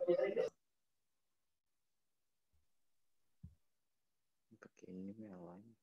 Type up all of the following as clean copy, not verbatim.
Pakai ini awalnya.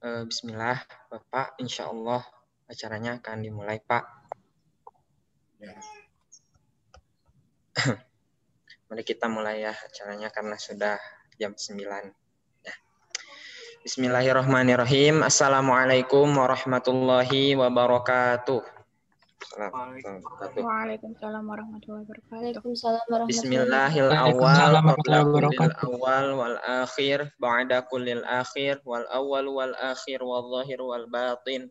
Bismillah, Bapak. Insya Allah acaranya akan dimulai, Pak. Mari kita mulai ya acaranya karena sudah jam 9. Ya. Bismillahirrahmanirrahim. Assalamualaikum warahmatullahi wabarakatuh. Waalaikumsalam warahmatullahi wabarakatuh. Bismillahirrahmanirrahim. Qabla kullil awal wal akhir ba'da kullil akhir wal awal wal akhir wal zahir wal batin.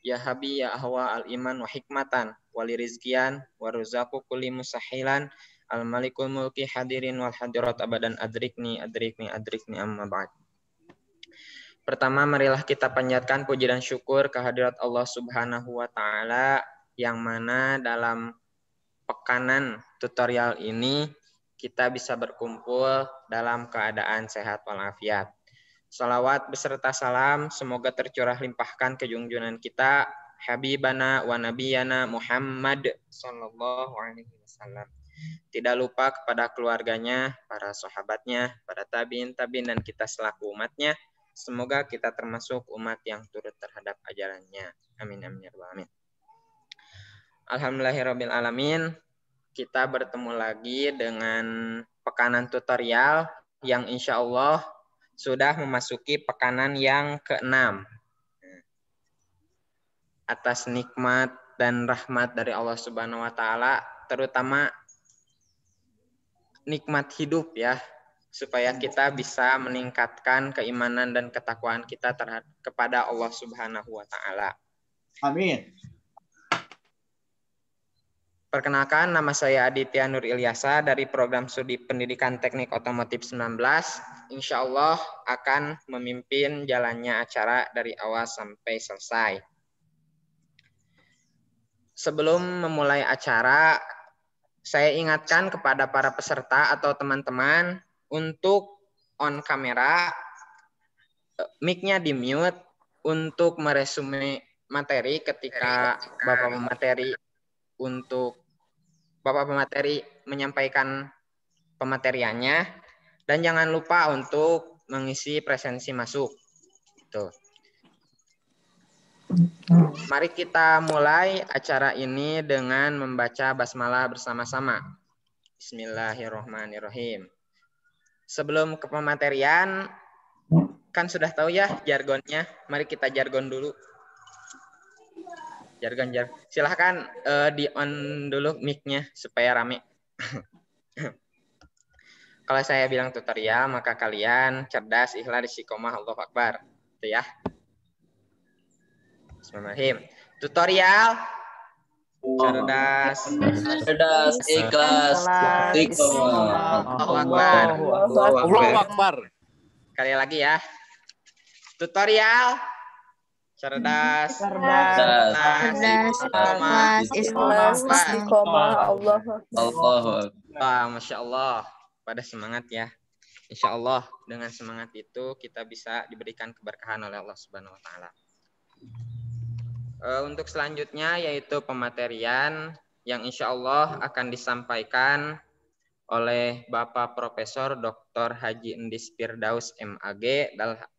Ya habi ya ahwa al iman wa hikmatan wali rizkian wa ruzaku kulli musahilan al malikul mulki hadirin wal hadirat abadan adrikni amma ba'd. Pertama, marilah kita panjatkan puji dan syukur kehadirat Allah Subhanahu wa taala yang mana dalam pekanan tutorial ini kita bisa berkumpul dalam keadaan sehat walafiat. Salawat beserta salam semoga tercurah limpahkan ke junjungan kita Habibana wa Nabiyana Muhammad sallallahu alaihi wasallam. Tidak lupa kepada keluarganya, para sahabatnya, para tabiin dan kita selaku umatnya. Semoga kita termasuk umat yang turut terhadap ajarannya. Amin amin ya rabbal alamin. Alhamdulillahirabbil alamin. Kita bertemu lagi dengan pekanan tutorial yang insya Allah sudah memasuki pekanan yang ke-6. Atas nikmat dan rahmat dari Allah Subhanahu wa taala, terutama nikmat hidup ya, supaya kita bisa meningkatkan keimanan dan ketakwaan kita kepada Allah Subhanahu wa taala. Amin. Perkenalkan, nama saya Aditya Nur Ilyasa dari Program Studi Pendidikan Teknik Otomotif 19. Insya Allah akan memimpin jalannya acara dari awal sampai selesai. Sebelum memulai acara, saya ingatkan kepada para peserta atau teman-teman untuk on kamera, mic-nya di-mute untuk meresume materi ketika Bapak pemateri menyampaikan pemateriannya, dan jangan lupa untuk mengisi presensi masuk. Tuh. Mari kita mulai acara ini dengan membaca basmalah bersama-sama. Bismillahirrahmanirrahim. Sebelum ke pematerian, kan sudah tahu ya jargonnya. Mari kita jargon dulu. Jargon. Silahkan di-on dulu mic-nya supaya rame. Kalau saya bilang tutorial, maka kalian cerdas, ikhlas, istiqomah, Allahu Akbar. Itu ya. Bismillahirrahmanirrahim. Tutorial. Cerdas, ikhlas, istiqomah. Allahu Akbar. Sekali lagi ya. Tutorial. Cerdas, istiqomah. Allahu Akbar. Masya Allah. Pada semangat ya. insya Allah dengan semangat itu kita bisa diberikan keberkahan oleh Allah Subhanahu Wa Taala. Untuk selanjutnya yaitu pematerian yang insya Allah akan disampaikan oleh Bapak Profesor Dr. Haji Endis Firdaus MAG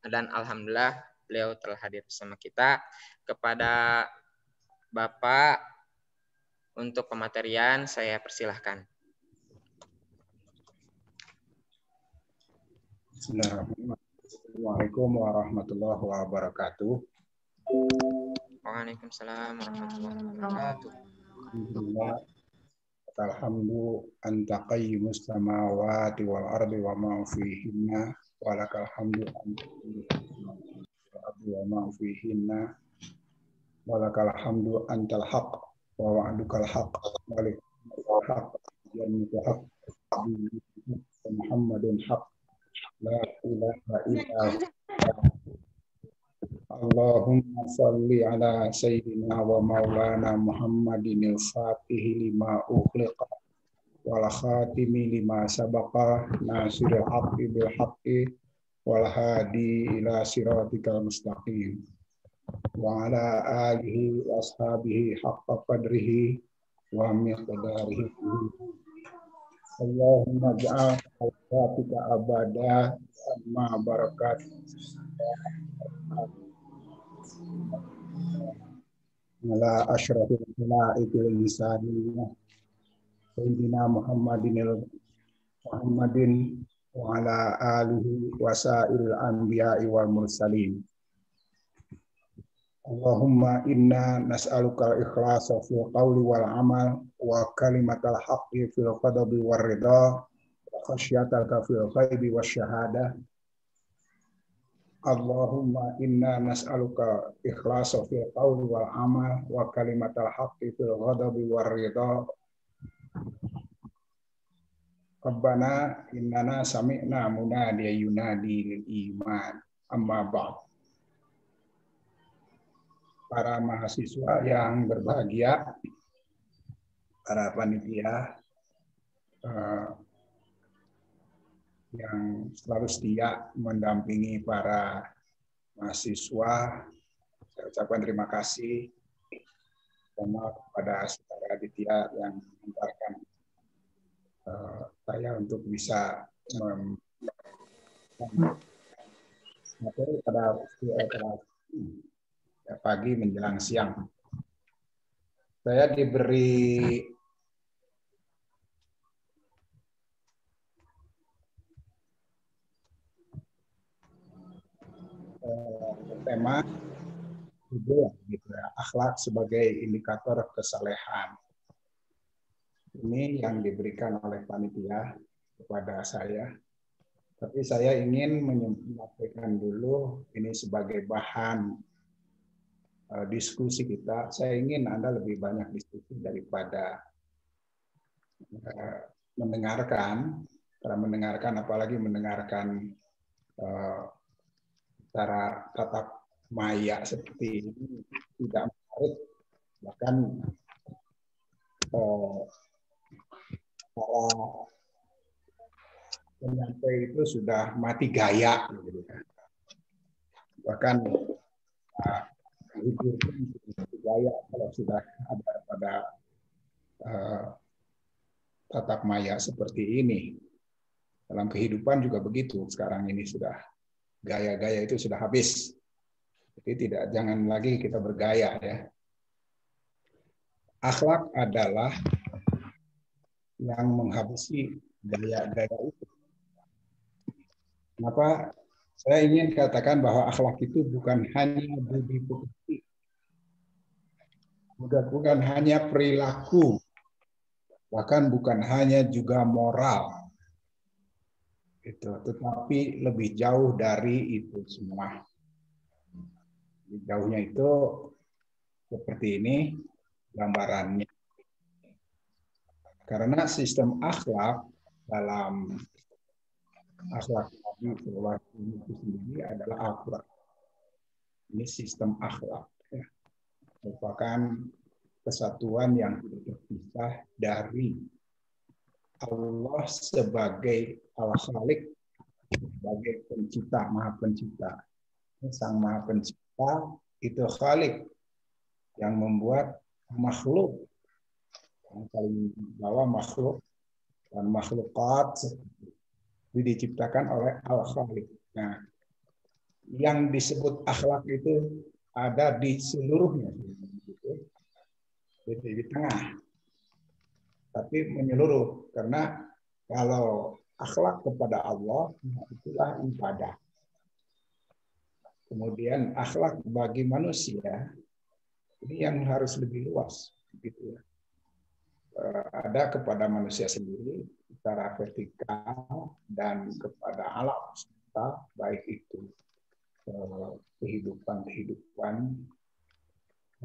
dan alhamdulillah beliau telah hadir bersama kita. Kepada Bapak untuk pematerian saya persilahkan. Assalamualaikum warahmatullahi wabarakatuh. Waalaikumsalam warahmatullahi wabarakatuh. Alhamdulillah. Alhamdu anta qayyimus samawati wal ardi wa ma fihinna wa lakal hamdu anta ardi wa ma fihinna wa lakal hamdu antal haq wa wa'dukal haq wa likal haq jannatul haq Muhammadun haq la ilaha illa Allahumma salli ala sayyidina wa maulana Muhammadin al-fatihi lima ughliqa wal khatimi lima sabaqa nasiril haqqi bil haqqi wal hadi ila siratikal mustaqim wa ala alihi wa ashabihi haqqa qadrihi wa miqdarihi. Allahumma ja'al khairatika abada ma barakat ala asyrafil khalaiqil insaniyah sayyidina Muhammadin wa ala alihi wa sa'iril anbiya'i wal mursalin. Allahumma inna nas'aluka ikhlasa fil qawli wal amal wa kalimatal haqqi fil qadabi war ridha wa khasyataka fil ghaibi wasyahadah. Allahumma inna nas'aluka ikhlasa fil qawli wal amal wa kalimatal haqqi fil ghadabi war ridha. Rabbana innana sami'na munadiyan yunadi lil iman amma ba'd. Para mahasiswa yang berbahagia, para panitia yang selalu setia mendampingi para mahasiswa, saya ucapkan terima kasih kepada saudara Aditya yang mengantarkan saya untuk bisa materi pada pagi menjelang siang. Saya diberi tema gitu ya, akhlak sebagai indikator kesalehan. Ini yang diberikan oleh panitia kepada saya. Tapi saya ingin menyampaikan dulu ini sebagai bahan diskusi kita. Saya ingin Anda lebih banyak diskusi daripada mendengarkan. Karena mendengarkan, apalagi mendengarkan cara tatap maya seperti ini tidak menarik. Bahkan para penyampai itu sudah mati gaya. Bahkan itu gaya kalau sudah ada pada tatap maya seperti ini. Dalam kehidupan juga begitu. Sekarang ini sudah gaya-gaya itu sudah habis. Jadi jangan lagi kita bergaya ya. Akhlak adalah yang menghabisi gaya-gaya itu. Kenapa saya ingin katakan bahwa akhlak itu bukan hanya budi pekerti, bukan hanya perilaku, bahkan bukan hanya juga moral, tetapi lebih jauh dari itu semua. Jauhnya itu seperti ini gambarannya. Karena sistem akhlak dalam akhlak Nabi itu sendiri adalah Al-Quran. Ini sistem akhlak. Ya. Merupakan kesatuan yang tidak terpisah dari Allah sebagai Al-Khaliq sebagai pencipta, maha pencipta. Sang maha pencipta itu Khalik yang membuat makhluk. Yang paling bawah makhluk dan makhlukat diciptakan oleh Al-Khalik. Nah, yang disebut akhlak itu ada di seluruhnya, di tengah, tapi menyeluruh. Karena kalau akhlak kepada Allah, itulah ibadah. Kemudian akhlak bagi manusia, ini yang harus lebih luas, gitu ya. Ada kepada manusia sendiri secara vertikal dan kepada alam semesta, baik itu kehidupan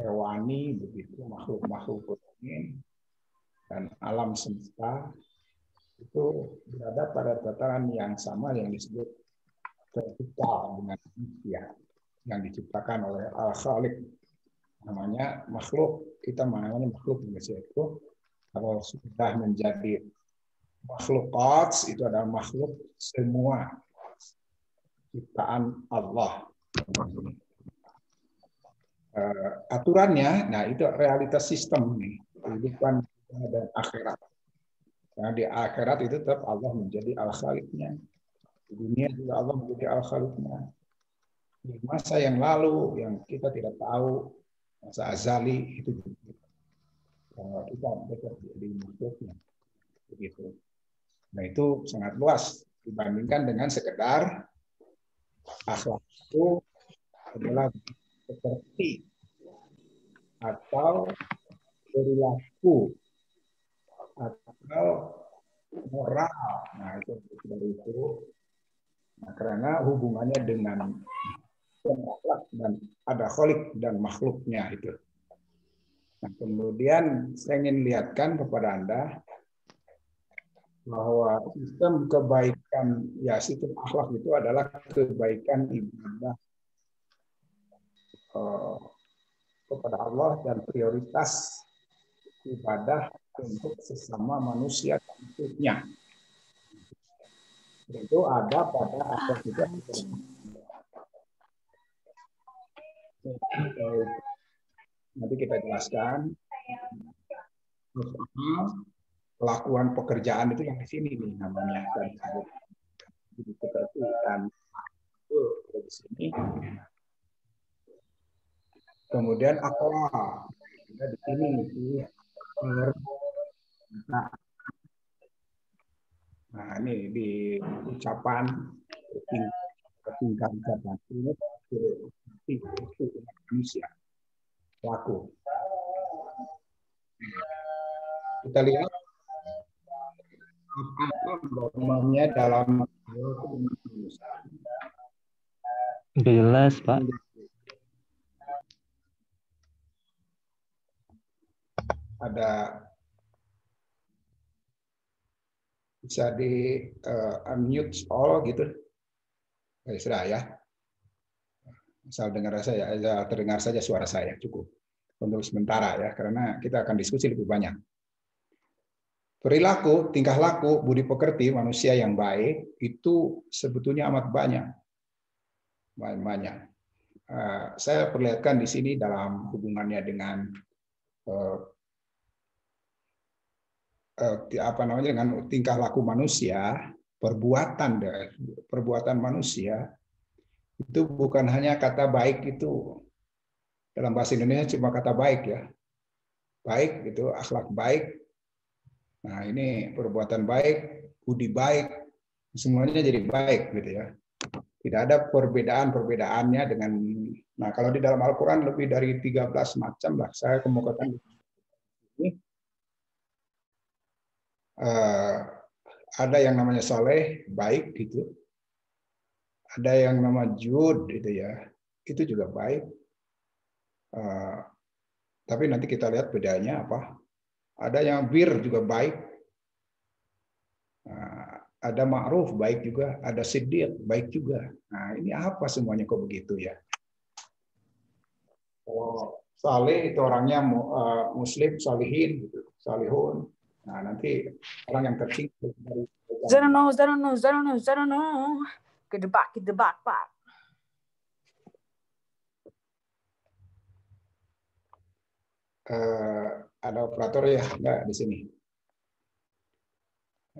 hewani, begitu makhluk-makhluk ini dan alam semesta itu berada pada tataran yang sama yang disebut vertikal dengan manusia yang diciptakan oleh Al-Khaliq. Namanya makhluk, kita namanya makhluk manusia itu. Kalau sudah menjadi makhlukat, itu adalah makhluk semua ciptaan Allah. Aturannya, nah itu realitas sistem nih, kehidupan dan akhirat. Nah, di akhirat itu tetap Allah menjadi Al-Khaliqnya. Di dunia juga Allah menjadi Al-Khaliqnya. Di masa yang lalu yang kita tidak tahu, masa azali itu kita jadi makhluknya. Begitu. Nah itu sangat luas dibandingkan dengan sekedar akhlak itu adalah seperti atau perilaku atau moral. Nah itu dari itu. Nah, karena hubungannya dengan akhlak dan ada khalik dan makhluknya itu. Nah, kemudian saya ingin lihatkan kepada Anda bahwa sistem kebaikan, ya sistem akhlak itu adalah kebaikan ibadah kepada Allah dan prioritas ibadah untuk sesama manusia tentunya. Itu ada pada akhlak itu. Nanti kita jelaskan. Pelakuan pekerjaan itu yang di sini nih namanya dan pekerjaan itu di sini. Kemudian akhlak di sini nah ini di ucapan tingkat jabatan ini manusia pelaku. Kita lihat normanya dalam jelas Pak. Ada bisa di unmute all gitu. Sudah ya. Asal dengar saya, terdengar saja suara saya cukup untuk sementara ya, karena kita akan diskusi lebih banyak. Perilaku, tingkah laku, budi pekerti manusia yang baik itu sebetulnya amat banyak. Banyak. Saya perlihatkan di sini dalam hubungannya dengan dengan tingkah laku manusia, perbuatan manusia itu bukan hanya kata baik itu dalam bahasa Indonesia cuma kata baik ya. Baik itu akhlak baik. Nah, ini perbuatan baik, budi baik, semuanya jadi baik gitu ya. Tidak ada perbedaan-perbedaannya dengan nah kalau di dalam Al-Qur'an lebih dari 13 macam lah. Saya kemukakan ini ada yang namanya saleh, baik gitu. Ada yang nama jud gitu ya. Itu juga baik. Tapi nanti kita lihat bedanya apa. Ada yang bir juga baik. Ada ma'ruf baik juga, ada siddiq baik juga. Nah, ini apa semuanya kok begitu ya? Kalau saleh itu orangnya muslim, salihin gitu, salihun. Nah, nanti orang yang tertinggi dari Zanono. Gedebak, Pak. Ada operator ya enggak di sini.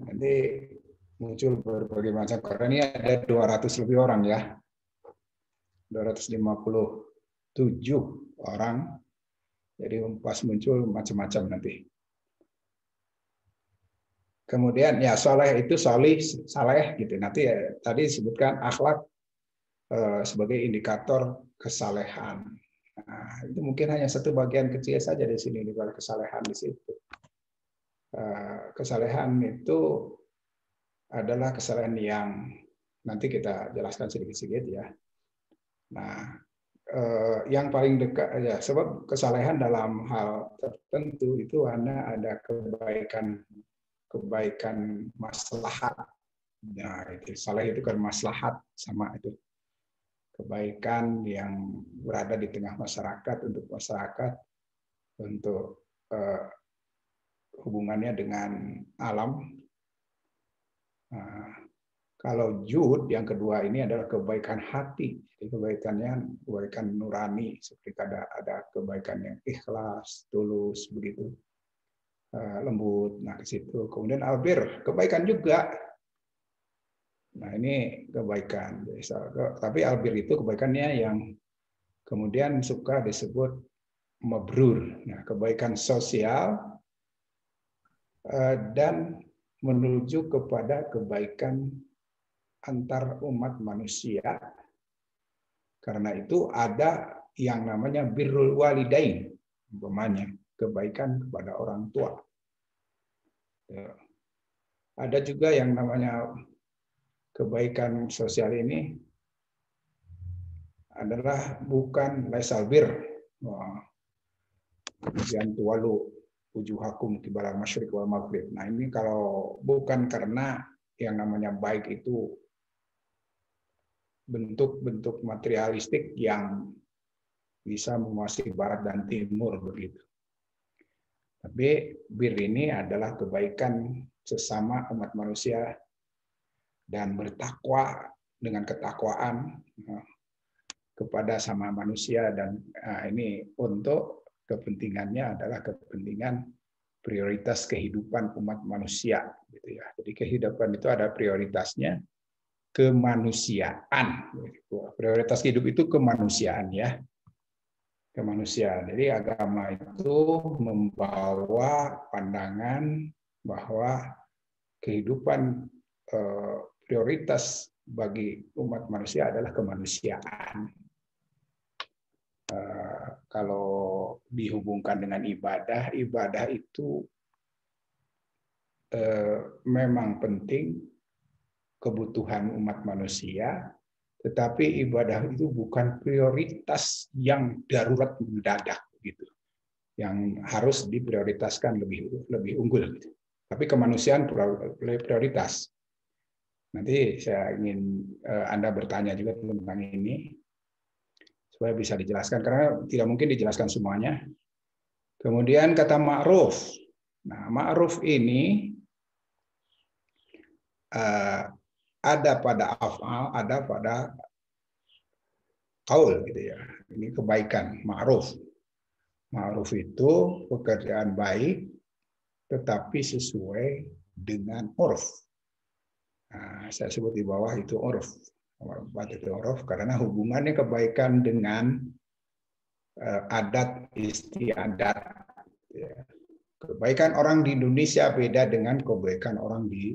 Nanti muncul berbagai macam, karena ini ada 200 lebih orang ya. 257 orang. Jadi pas muncul macam-macam nanti. Kemudian ya soleh itu saleh gitu. Nanti ya, tadi disebutkan akhlak sebagai indikator kesalehan. Nah, itu mungkin hanya satu bagian kecil saja di sini di balik kesalehan di situ. Kesalehan itu adalah kesalehan yang nanti kita jelaskan sedikit-sedikit ya. Nah, yang paling dekat ya, sebab kesalehan dalam hal tertentu itu hanya ada kebaikan maslahat. Nah, itu saleh itu kan maslahat sama itu. Kebaikan yang berada di tengah masyarakat untuk masyarakat, untuk hubungannya dengan alam. Nah, kalau jud yang kedua ini adalah kebaikan hati, jadi kebaikan nurani, seperti ada kebaikan yang ikhlas, tulus, begitu, lembut. Nah, ke situ. Kemudian albir, kebaikan juga. Nah, ini kebaikan. Tapi albir itu kebaikannya yang kemudian suka disebut mabrur. Nah, kebaikan sosial dan menuju kepada kebaikan antar umat manusia. Karena itu ada yang namanya birrul walidain, umpamanya kebaikan kepada orang tua. Ada juga yang namanya kebaikan sosial ini adalah bukan laisal bir. Kemudian tuwalu wujuhakum qibalal masyriq wal maghrib. Nah, ini kalau bukan karena yang namanya baik itu bentuk-bentuk materialistik yang bisa menguasai barat dan timur begitu. Tapi bir ini adalah kebaikan sesama umat manusia dan bertakwa dengan ketakwaan kepada sama manusia, dan ini untuk kepentingannya adalah kepentingan prioritas kehidupan umat manusia gitu ya. Jadi kehidupan itu ada prioritasnya kemanusiaan. Prioritas hidup itu kemanusiaan ya. Kemanusiaan. Jadi agama itu membawa pandangan bahwa kehidupan prioritas bagi umat manusia adalah kemanusiaan. Kalau dihubungkan dengan ibadah, ibadah itu memang penting, kebutuhan umat manusia, tetapi ibadah itu bukan prioritas yang darurat mendadak gitu, yang harus diprioritaskan lebih unggul gitu. Tapi kemanusiaan prioritas. Nanti saya ingin Anda bertanya juga tentang ini supaya bisa dijelaskan, karena tidak mungkin dijelaskan semuanya. Kemudian kata ma'ruf. Nah, ma'ruf ini ada pada af'al, ada pada qaul gitu ya. Ini kebaikan, ma'ruf. Ma'ruf itu pekerjaan baik tetapi sesuai dengan urf. Nah, saya sebut di bawah itu urf. Itu urf karena hubungannya kebaikan dengan adat istiadat. Kebaikan orang di Indonesia beda dengan kebaikan orang di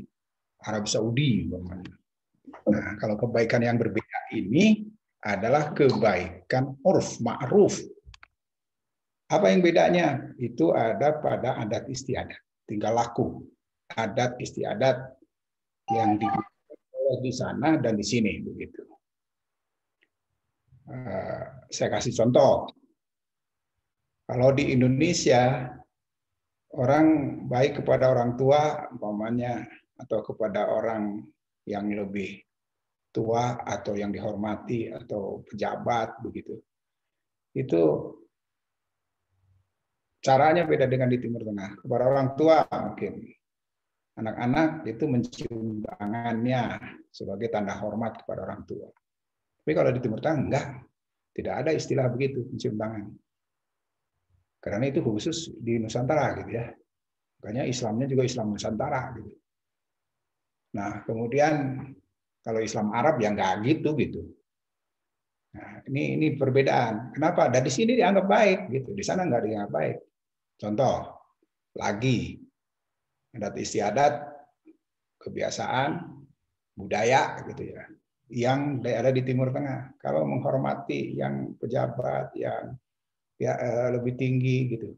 Arab Saudi. Nah, kalau kebaikan yang berbeda ini adalah kebaikan urf, ma'ruf. Apa yang bedanya? Itu ada pada adat istiadat, tingkah laku, adat istiadat yang di sana dan di sini begitu. Saya kasih contoh. Kalau di Indonesia orang baik kepada orang tua umpamanya, atau kepada orang yang lebih tua atau yang dihormati atau pejabat begitu. Itu caranya beda dengan di Timur Tengah. Kepada orang tua mungkin Anak-anak itu mencium tangannya sebagai tanda hormat kepada orang tua. Tapi kalau di Timur Tengah enggak, tidak ada istilah begitu, mencium tangan. Karena itu khusus di Nusantara gitu ya. Makanya Islamnya juga Islam Nusantara gitu. Nah, kemudian kalau Islam Arab ya enggak gitu gitu. Nah, ini perbedaan. Kenapa? Dari sini dianggap baik gitu, di sana enggak dianggap baik. Contoh lagi adat istiadat, kebiasaan, budaya gitu ya, yang ada di Timur Tengah. Kalau menghormati yang pejabat yang lebih tinggi gitu,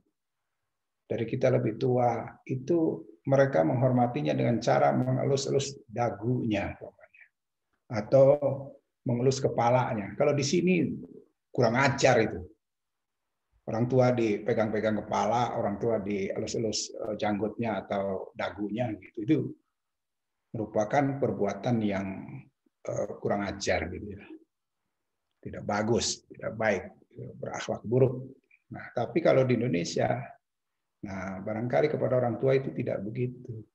dari kita lebih tua, itu mereka menghormatinya dengan cara mengelus-elus dagunya atau mengelus kepalanya. Kalau di sini kurang ajar itu. Orang tua dipegang-pegang kepala, orang tua dielus-elus janggutnya atau dagunya gitu. Itu merupakan perbuatan yang kurang ajar gitu ya. Tidak bagus, tidak baik, berakhlak buruk. Nah, tapi kalau di Indonesia, nah barangkali kepada orang tua itu tidak begitu.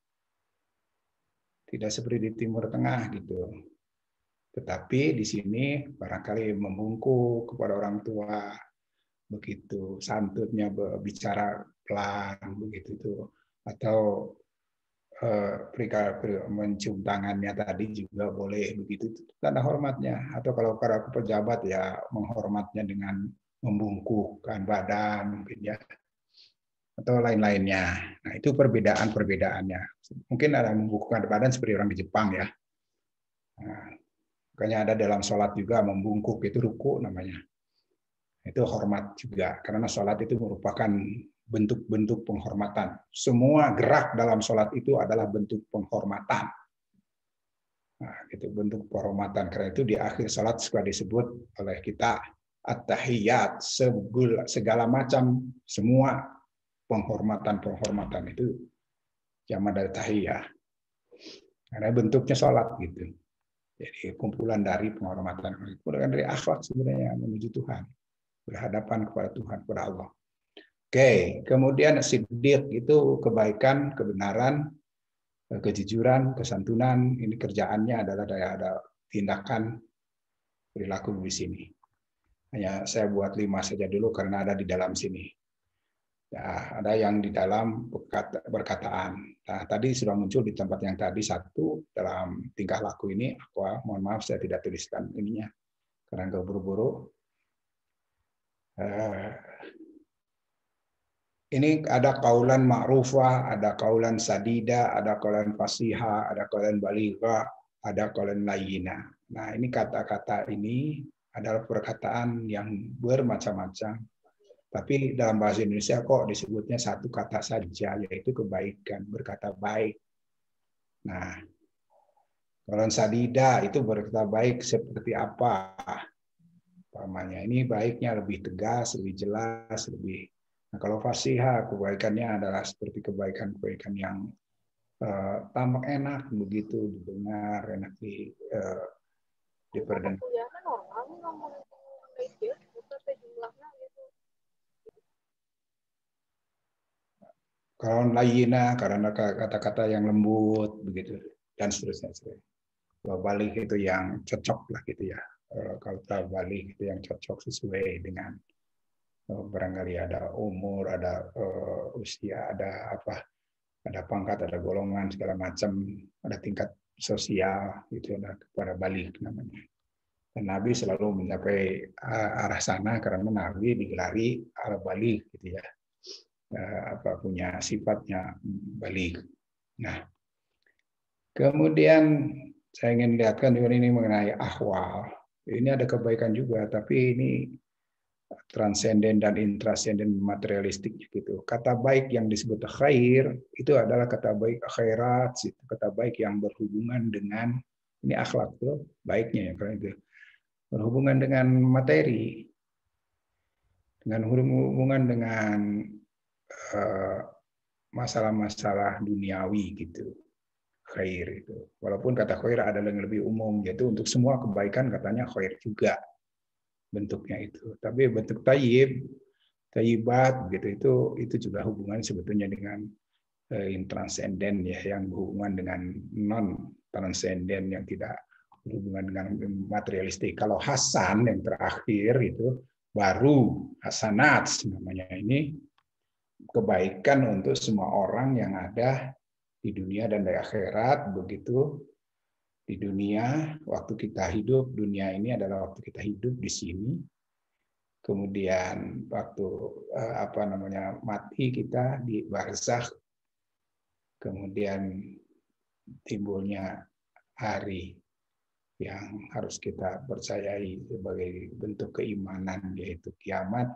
Tidak seperti di Timur Tengah gitu. Tetapi di sini barangkali membungkuk kepada orang tua, begitu santunnya bicara pelan begitu itu, atau mencium tangannya tadi juga boleh begitu, tanda hormatnya. Atau kalau para pejabat ya menghormatnya dengan membungkukkan badan mungkin ya, atau lain-lainnya. Nah itu perbedaan-perbedaannya. Mungkin ada membungkukkan badan seperti orang di Jepang ya. Nah, makanya ada dalam sholat juga membungkuk, itu ruku namanya. Itu hormat juga, karena sholat itu merupakan bentuk-bentuk penghormatan. Semua gerak dalam sholat itu adalah bentuk penghormatan. Nah, itu bentuk penghormatan. Karena itu di akhir sholat suka disebut oleh kita at-tahiyat, segala macam semua penghormatan itu jamak dari tahiyah. Karena bentuknya sholat gitu. Jadi kumpulan dari penghormatan, kumpulan dari akhlak sebenarnya menuju Tuhan. Berhadapan kepada Tuhan, kepada Allah. Oke, kemudian siddiq itu kebaikan, kebenaran, kejujuran, kesantunan. Ini kerjaannya adalah ada tindakan perilaku di sini. Hanya saya buat 5 saja dulu karena ada di dalam sini. Ya, ada yang di dalam perkataan. Nah, tadi sudah muncul di tempat yang tadi 1 dalam tingkah laku ini. Mohon maaf saya tidak tuliskan ininya karena nggak buru-buru. Ini ada kaulan ma'rufah, ada kaulan sadida, ada kaulan fasiha, ada kaulan baligha, ada kaulan layyina. Nah, ini kata-kata ini adalah perkataan yang bermacam-macam. Tapi dalam bahasa Indonesia kok disebutnya 1 kata saja, yaitu kebaikan, berkata baik. Nah, kaulan sadida itu berkata baik seperti apa? Pamannya ini baiknya lebih tegas, lebih jelas, lebih. Nah, kalau fasiha kebaikannya adalah seperti kebaikan-kebaikan yang tampak enak begitu didengar, enak diperdengar. Kalau layyina karena kata-kata yang lembut begitu dan seterusnya. Balik itu yang cocok lah gitu ya. Kalau balik itu yang cocok sesuai dengan barangkali ada umur, ada usia, ada apa, ada pangkat, ada golongan segala macam, ada tingkat sosial gitu, ada kepada balik namanya. Dan Nabi selalu mencapai arah sana karena Nabi digelari arah balik gitu ya, punya sifatnya balik. Nah, kemudian saya ingin lihatkan juga ini mengenai ahwal. Ini ada kebaikan juga, tapi ini transenden dan intrasenden materialistik gitu. Kata baik yang disebut khair itu adalah kata baik khairat, kata baik yang berhubungan dengan ini akhlak tuh baiknya ya, karena itu berhubungan dengan materi, dengan hubungan dengan masalah-masalah duniawi gitu. Khair itu. Walaupun kata khair adalah yang lebih umum, yaitu untuk semua kebaikan katanya khair juga bentuknya itu. Tapi bentuk tayyib, tayyibat gitu itu juga hubungannya sebetulnya dengan intransenden ya, yang berhubungan dengan non transenden yang tidak berhubungan dengan materialistik. Kalau hasan yang terakhir itu baru hasanat namanya, ini kebaikan untuk semua orang yang ada di dunia dan di akhirat. Begitu di dunia, waktu kita hidup, dunia ini adalah waktu kita hidup di sini. Kemudian waktu mati kita di barzakh. Kemudian timbulnya hari yang harus kita percayai sebagai bentuk keimanan, yaitu kiamat,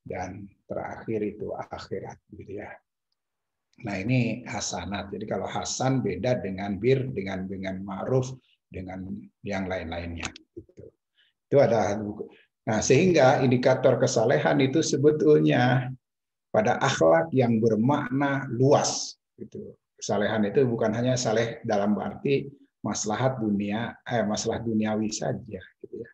dan terakhir itu akhirat, gitu ya. Nah, ini hasanat. Jadi kalau hasan beda dengan bir, dengan ma'ruf, dengan yang lain-lainnya. Gitu. Itu ada. Nah, sehingga indikator kesalehan itu sebetulnya pada akhlak yang bermakna luas. Gitu. Kesalehan itu bukan hanya saleh dalam arti maslahat duniawi saja, gitu ya.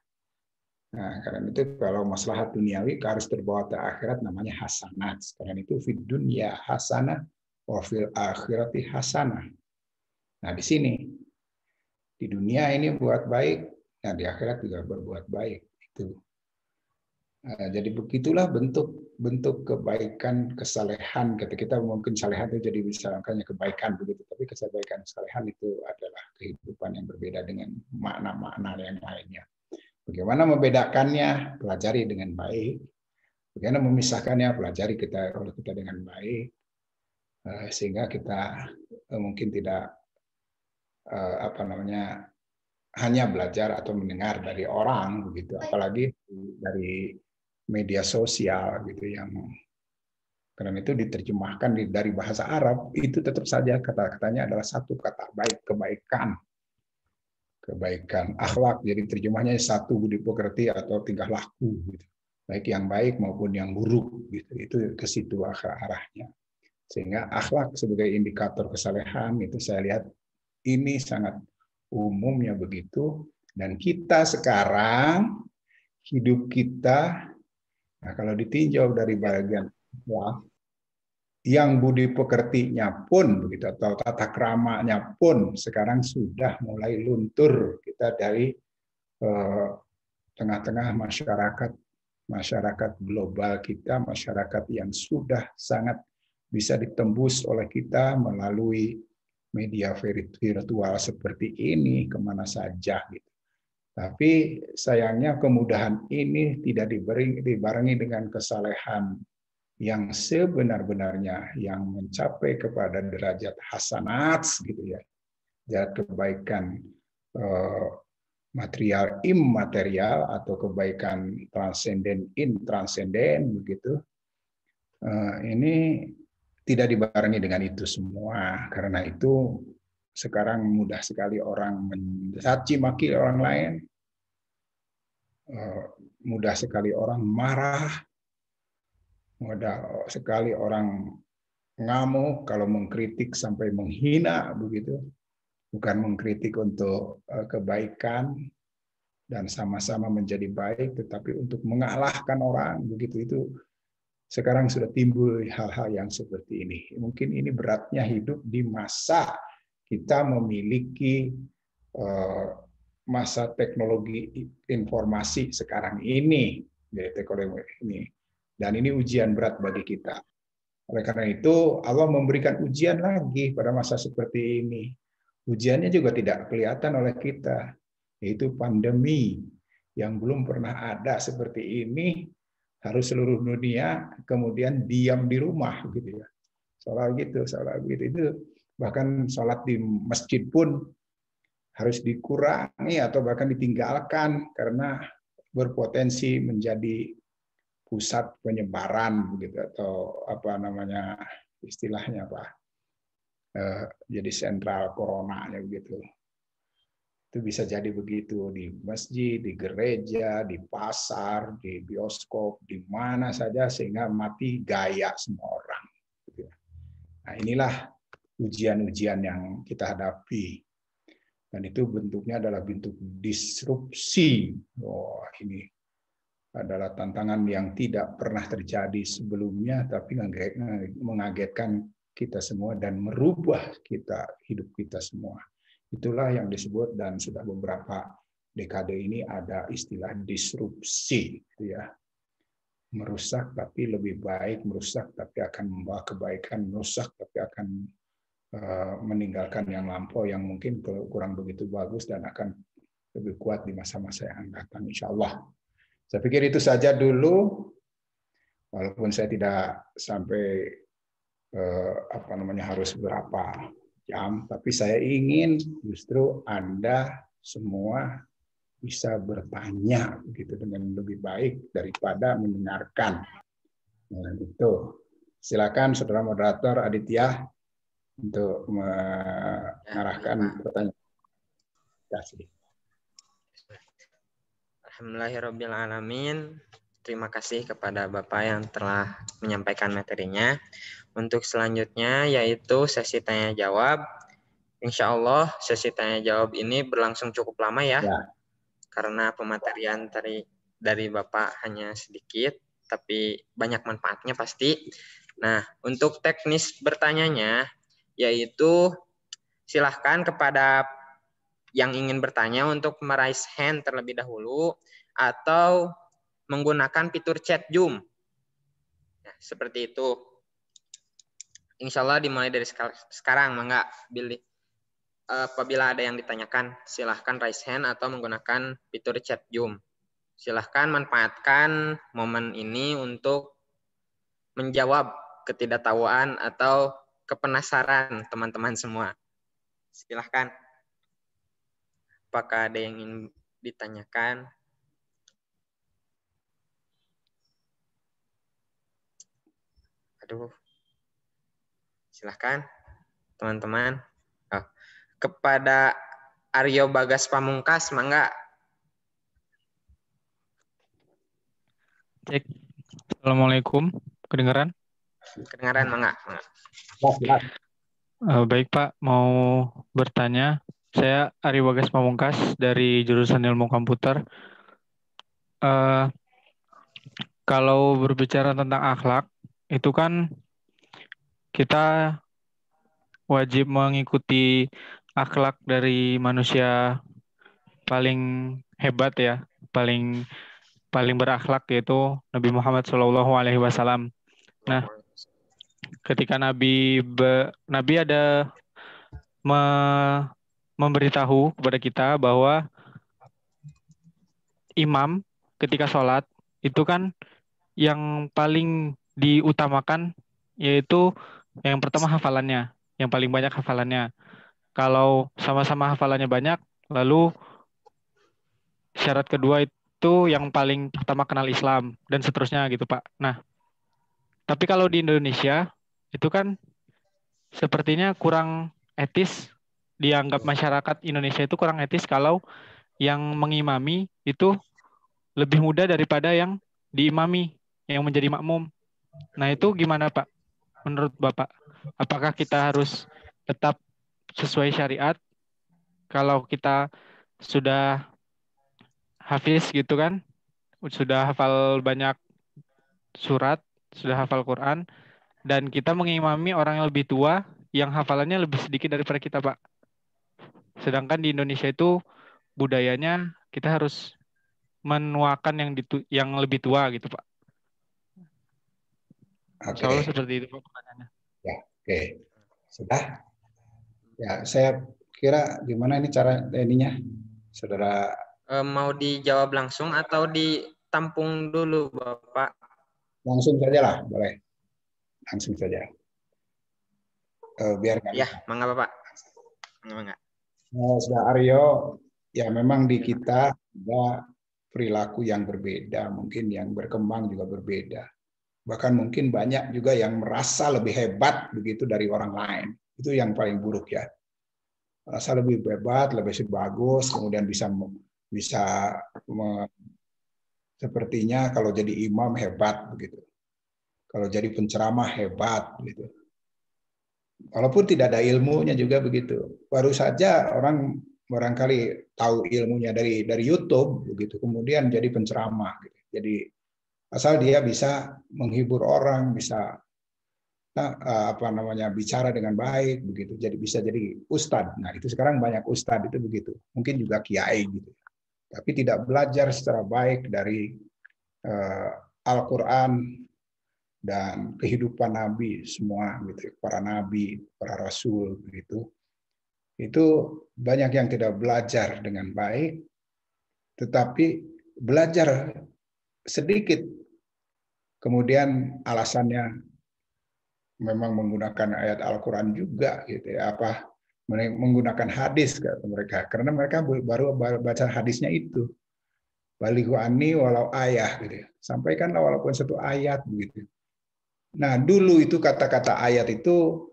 Nah, karena itu kalau maslahat duniawi harus terbawa ke akhirat, namanya hasanat. Karena itu fid dunya hasanah wa fil akhirati hasanah. Nah, di sini di dunia ini buat baik, nah di akhirat juga berbuat baik. Itu. Nah, jadi begitulah bentuk kebaikan, kesalehan. Kata kita mungkin salehan itu jadi misalnya kebaikan begitu, tapi kesalehan itu adalah kehidupan yang berbeda dengan makna-makna yang lainnya. Bagaimana membedakannya? Pelajari dengan baik. Bagaimana memisahkannya? Pelajari kita dengan baik, sehingga kita mungkin tidak hanya belajar atau mendengar dari orang begitu, apalagi dari media sosial gitu, yang karena itu diterjemahkan dari bahasa Arab, itu tetap saja kata-katanya adalah satu kata, baik, kebaikan, akhlak, jadi terjemahnya satu, budi pekerti atau tingkah laku gitu. Baik yang baik maupun yang buruk gitu. Itu ke situ arahnya. Sehingga akhlak sebagai indikator kesalehan itu saya lihat ini sangat umumnya begitu, dan kita sekarang hidup kita, nah kalau ditinjau dari bagian yang budi pekertinya pun begitu, atau tata keramanya pun sekarang sudah mulai luntur kita dari tengah-tengah masyarakat global kita, masyarakat yang sudah sangat bisa ditembus oleh kita melalui media virtual seperti ini kemana saja gitu. Tapi sayangnya kemudahan ini tidak dibarengi dengan kesalehan yang sebenar-benarnya, yang mencapai kepada derajat hasanat gitu ya, derajat kebaikan material immaterial atau kebaikan transenden intransenden begitu. Ini tidak dibarengi dengan itu semua. Karena itu sekarang mudah sekali orang mencaci maki orang lain, mudah sekali orang marah, mudah sekali orang ngamuk kalau mengkritik sampai menghina begitu. Bukan mengkritik untuk kebaikan dan sama-sama menjadi baik, tetapi untuk mengalahkan orang begitu. Itu sekarang sudah timbul hal-hal yang seperti ini. Mungkin ini beratnya hidup di masa kita memiliki masa teknologi informasi sekarang ini, dan ini ujian berat bagi kita. Oleh karena itu Allah memberikan ujian lagi pada masa seperti ini. Ujiannya juga tidak kelihatan oleh kita, yaitu pandemi yang belum pernah ada seperti ini. Harus seluruh dunia kemudian diam di rumah gitu ya. Soal gitu itu bahkan sholat di masjid pun harus dikurangi atau bahkan ditinggalkan karena berpotensi menjadi pusat penyebaran begitu, atau istilahnya jadi sentral coronanya begitu. Itu bisa jadi begitu di masjid, di gereja, di pasar, di bioskop, di mana saja, sehingga mati gaya semua orang. Nah, inilah ujian-ujian yang kita hadapi. Dan itu bentuknya adalah bentuk disrupsi. Ini adalah tantangan yang tidak pernah terjadi sebelumnya, tapi mengagetkan kita semua dan merubah hidup kita semua. Itulah yang disebut, dan sudah beberapa dekade ini ada istilah disrupsi, gitu ya. Merusak tapi lebih baik, merusak tapi akan membawa kebaikan, merusak tapi akan meninggalkan yang lampau yang mungkin kurang begitu bagus dan akan lebih kuat di masa-masa yang akan datang, insya Allah. Saya pikir itu saja dulu, walaupun saya tidak sampai harus berapa jam, tapi saya ingin justru Anda semua bisa bertanya gitu dengan lebih baik daripada mendengarkan. Nah, itu. Silakan saudara moderator Aditya untuk mengarahkan pertanyaan. Terima kasih. Alhamdulillahirrabbilalamin. Terima kasih kepada Bapak yang telah menyampaikan materinya. Untuk selanjutnya yaitu sesi tanya jawab. Insya Allah sesi tanya jawab ini berlangsung cukup lama ya. Karena pematerian dari Bapak hanya sedikit, tapi banyak manfaatnya pasti. Nah, untuk teknis bertanyanya, yaitu silahkan kepada yang ingin bertanya untuk meraise hand terlebih dahulu, atau menggunakan fitur chat Zoom. Nah, seperti itu. Insya Allah dimulai dari sekarang, mangga pilih. Apabila ada yang ditanyakan, silahkan raise hand atau menggunakan fitur chat Zoom. Silahkan manfaatkan momen ini untuk menjawab ketidaktahuan atau kepenasaran teman-teman semua. Silahkan. Apakah ada yang ingin ditanyakan? Aduh. Silahkan, teman-teman. Kepada Aryo Bagas Pamungkas, mangga. Cek. Assalamualaikum. Kedengaran? Kedengaran, mangga. Baik Pak, mau bertanya. Saya Aryo Bagas Pamungkas dari jurusan Ilmu Komputer. Kalau berbicara tentang akhlak, itu kan kita wajib mengikuti akhlak dari manusia paling hebat ya, paling berakhlak, yaitu Nabi Muhammad SAW. Nah, ketika Nabi ada memberitahu kepada kita bahwa imam ketika sholat itu kan yang paling diutamakan yaitu yang pertama hafalannya, yang paling banyak hafalannya. Kalau sama-sama hafalannya banyak, lalu syarat kedua itu yang paling pertama kenal Islam dan seterusnya gitu Pak. Nah, tapi kalau di Indonesia itu kan sepertinya kurang etis, dianggap masyarakat Indonesia itu kurang etis kalau yang mengimami itu lebih muda daripada yang diimami, yang menjadi makmum. Nah, itu gimana Pak? Menurut Bapak, apakah kita harus tetap sesuai syariat kalau kita sudah hafiz gitu kan, sudah hafal banyak surat, sudah hafal Quran, dan kita mengimami orang yang lebih tua yang hafalannya lebih sedikit daripada kita Pak? Sedangkan di Indonesia itu budayanya kita harus menuakan yang lebih tua gitu Pak. Oke. Soalnya seperti itu Pak pertanyaannya. Ya, oke. Sudah. Ya, saya kira gimana ini cara ininya, saudara? Mau dijawab langsung atau ditampung dulu, Bapak? Langsung saja lah, boleh. Langsung saja. Biar ya, mangga Bapak. Mangga. Saudara Aryo, ya memang di kita ada perilaku yang berbeda, mungkin yang berkembang juga berbeda. Bahkan mungkin banyak juga yang merasa lebih hebat begitu dari orang lain. Itu yang paling buruk ya. Merasa lebih hebat, lebih bagus, kemudian bisa sepertinya kalau jadi imam hebat begitu. Kalau jadi penceramah hebat begitu. Walaupun tidak ada ilmunya juga begitu. Baru saja orang barangkali tahu ilmunya dari YouTube begitu, kemudian jadi penceramah gitu. Jadi asal dia bisa menghibur orang, bisa bicara dengan baik begitu, jadi bisa jadi ustadz. Nah itu sekarang banyak ustadz itu begitu, mungkin juga kiai gitu, tapi tidak belajar secara baik dari Al-Quran dan kehidupan Nabi semua gitu, para nabi, para rasul begitu. Itu banyak yang tidak belajar dengan baik, tetapi belajar sedikit, kemudian alasannya memang menggunakan ayat Al-Quran juga gitu ya, menggunakan hadis kata mereka, karena mereka baru baca hadisnya itu, balighu anni walau ayah gitu ya, sampaikanlah walaupun satu ayat begitu. Nah dulu itu kata-kata ayat itu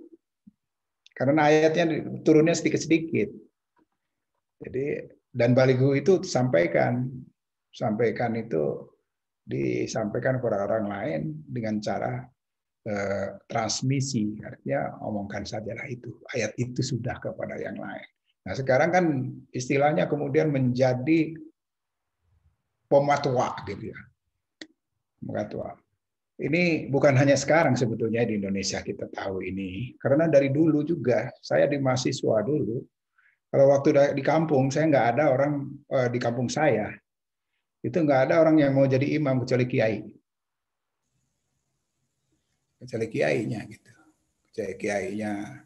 karena ayatnya turunnya sedikit-sedikit, jadi dan balighu itu disampaikan itu disampaikan kepada orang lain dengan cara transmisi, artinya omongkan sajalah itu, ayat itu sudah kepada yang lain. Nah sekarang kan istilahnya kemudian menjadi pematwa gitu ya, pematwa. Ini bukan hanya sekarang sebetulnya di Indonesia kita tahu ini, karena dari dulu juga saya di mahasiswa dulu, kalau waktu di kampung saya nggak ada orang di kampung saya itu nggak ada orang yang mau jadi imam kecuali kiainya gitu, kiainya.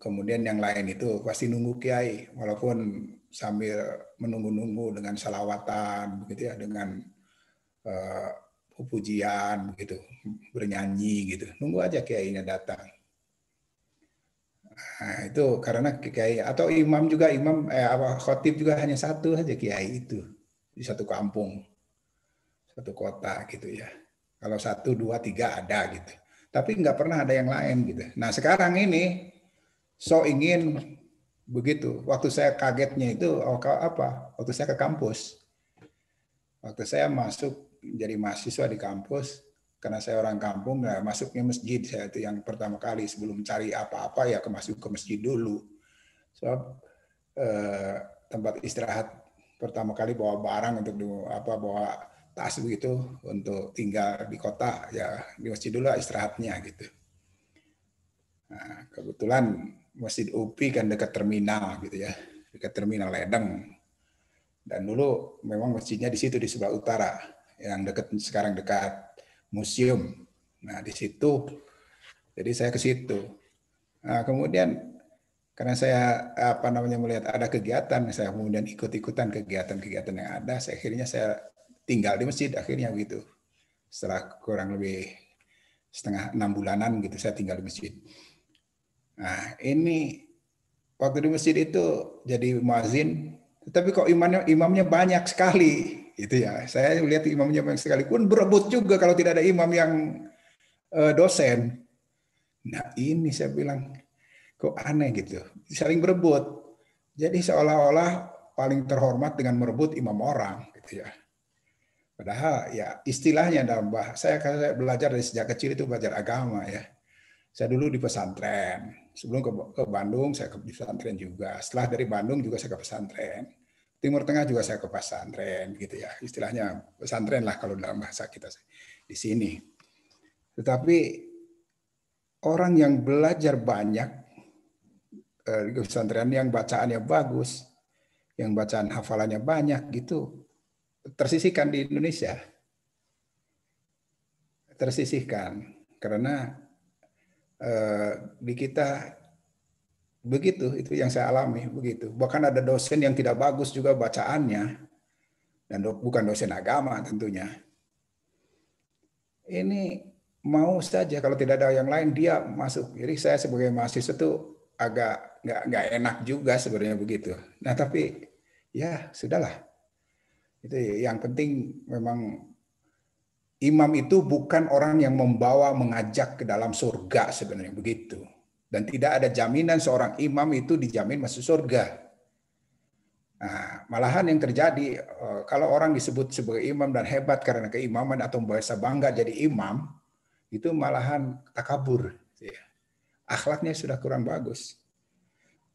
Kemudian yang lain itu pasti nunggu kiai, walaupun sambil menunggu-nunggu dengan salawatan begitu ya, dengan pujian begitu, bernyanyi gitu, nunggu aja kiainya datang. Nah, itu karena kiai atau imam juga, khotib juga hanya satu saja kiai itu di satu kampung, satu kota gitu ya. Kalau 1, 2, 3 ada gitu, tapi nggak pernah ada yang lain gitu. Nah sekarang ini ingin begitu. Waktu saya kagetnya itu waktu saya ke kampus, waktu saya masuk jadi mahasiswa di kampus, karena saya orang kampung, nah masuknya masjid saya itu yang pertama kali, sebelum cari apa-apa ya masuk ke masjid dulu. Sebab tempat istirahat pertama kali bawa barang untuk bawa tas begitu untuk tinggal di kota ya, di masjid dulu istirahatnya gitu. Nah, kebetulan Masjid UPI kan dekat terminal gitu ya, dekat terminal Ledeng. Dan dulu memang masjidnya di situ di sebelah utara, yang sekarang dekat museum. Nah di situ, jadi saya ke situ. Nah, kemudian karena saya melihat ada kegiatan, saya kemudian ikut-ikutan kegiatan-kegiatan yang ada. Akhirnya saya tinggal di masjid akhirnya gitu. Setelah kurang lebih 6 bulanan gitu saya tinggal di masjid. Nah ini waktu di masjid itu jadi muazin, tapi kok imamnya banyak sekali itu ya. Saya lihat imamnya banyak sekali, pun berebut juga kalau tidak ada imam yang dosen. Nah ini saya bilang kok aneh gitu, saling berebut. Jadi seolah-olah paling terhormat dengan merebut imam orang gitu ya. Padahal ya istilahnya dalam bahasa saya belajar dari sejak kecil itu belajar agama ya. Saya dulu di pesantren. Sebelum ke Bandung saya ke pesantren juga. Setelah dari Bandung juga saya ke pesantren. Timur Tengah juga saya ke pesantren gitu ya. Istilahnya pesantren lah kalau dalam bahasa kita di sini. Tetapi orang yang belajar banyak di pesantren, yang bacaannya bagus, yang bacaan hafalannya banyak gitu, tersisihkan di Indonesia. Tersisihkan karena di kita begitu, itu yang saya alami begitu. Bahkan ada dosen yang tidak bagus juga bacaannya, dan bukan dosen agama tentunya. Ini mau saja kalau tidak ada yang lain dia masuk. Jadi saya sebagai mahasiswa itu agak nggak enak juga sebenarnya begitu. Nah tapi ya sudahlah. Itu yang penting memang imam itu bukan orang yang mengajak ke dalam surga sebenarnya begitu. Dan tidak ada jaminan seorang imam itu dijamin masuk surga. Nah, malahan yang terjadi kalau orang disebut sebagai imam dan hebat karena keimaman atau merasa bangga jadi imam, itu malahan takabur. Akhlaknya sudah kurang bagus.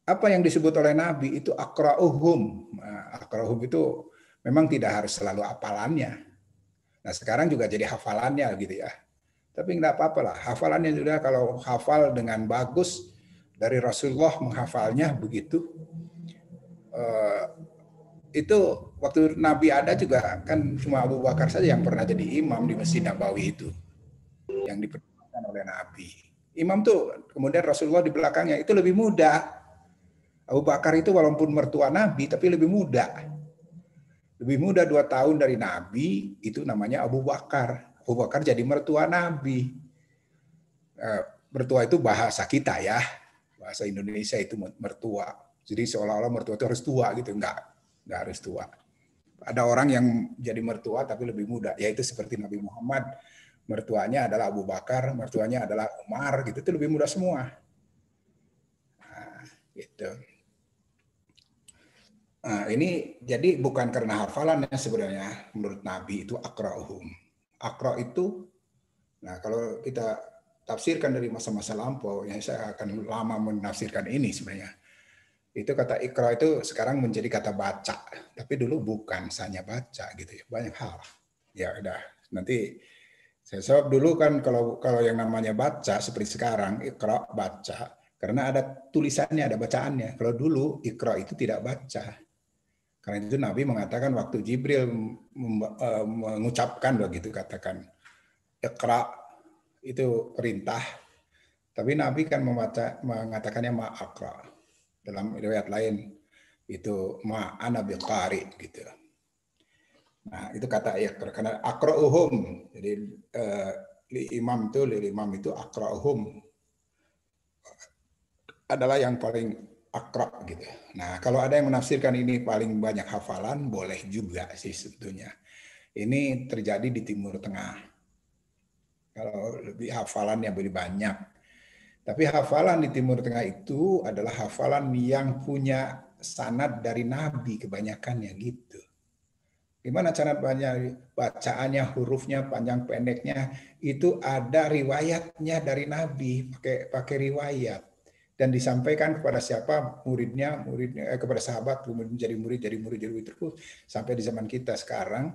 Apa yang disebut oleh Nabi itu akra'uhum. Nah, akra'uhum itu memang tidak harus selalu hafalannya. Nah sekarang juga jadi hafalannya gitu ya. Tapi nggak apa-apa lah, hafalannya sudah, kalau hafal dengan bagus dari Rasulullah menghafalnya begitu. Itu waktu Nabi ada juga kan cuma Abu Bakar saja yang pernah jadi imam di Masjid Nabawi itu, yang diperintahkan oleh Nabi. Imam tuh kemudian Rasulullah di belakangnya, itu lebih muda. Abu Bakar itu walaupun mertua Nabi tapi lebih muda. Lebih muda 2 tahun dari Nabi, itu namanya Abu Bakar. Abu Bakar jadi mertua Nabi. Mertua itu bahasa kita ya, bahasa Indonesia itu mertua. Jadi seolah-olah mertua itu harus tua gitu, enggak harus tua. Ada orang yang jadi mertua tapi lebih muda, yaitu seperti Nabi Muhammad, mertuanya adalah Abu Bakar, mertuanya adalah Umar, gitu, itu lebih muda semua. Nah, gitu. Nah, ini jadi bukan karena hafalannya sebenarnya, menurut Nabi itu akra'uhum. Akra itu, nah kalau kita tafsirkan dari masa-masa lampau, ya saya akan lama menafsirkan ini sebenarnya. Itu kata ikra itu sekarang menjadi kata baca, tapi dulu bukan hanya baca gitu ya, banyak hal. Ya udah, nanti saya jawab dulu kan kalau yang namanya baca seperti sekarang ikra baca, karena ada tulisannya, ada bacaannya. Kalau dulu ikra itu tidak baca. Karena itu Nabi mengatakan waktu Jibril mengucapkan begitu, katakan ikra itu perintah, tapi Nabi kan mengatakannya ma'akra. Dalam riwayat lain itu ma'ana biqari gitu. Nah, itu kata ikra, karena akra'uhum. Jadi li imam itu akra'uhum adalah yang paling akra gitu. Nah, kalau ada yang menafsirkan ini paling banyak hafalan, boleh juga sih sebetulnya. Ini terjadi di Timur Tengah. Kalau lebih hafalannya lebih banyak. Tapi hafalan di Timur Tengah itu adalah hafalan yang punya sanad dari Nabi kebanyakannya gitu. Gimana cara bacaannya, hurufnya, panjang pendeknya, itu ada riwayatnya dari Nabi, pakai riwayat. Dan disampaikan kepada siapa? Muridnya kepada sahabat, kemudian jadi murid terus sampai di zaman kita sekarang.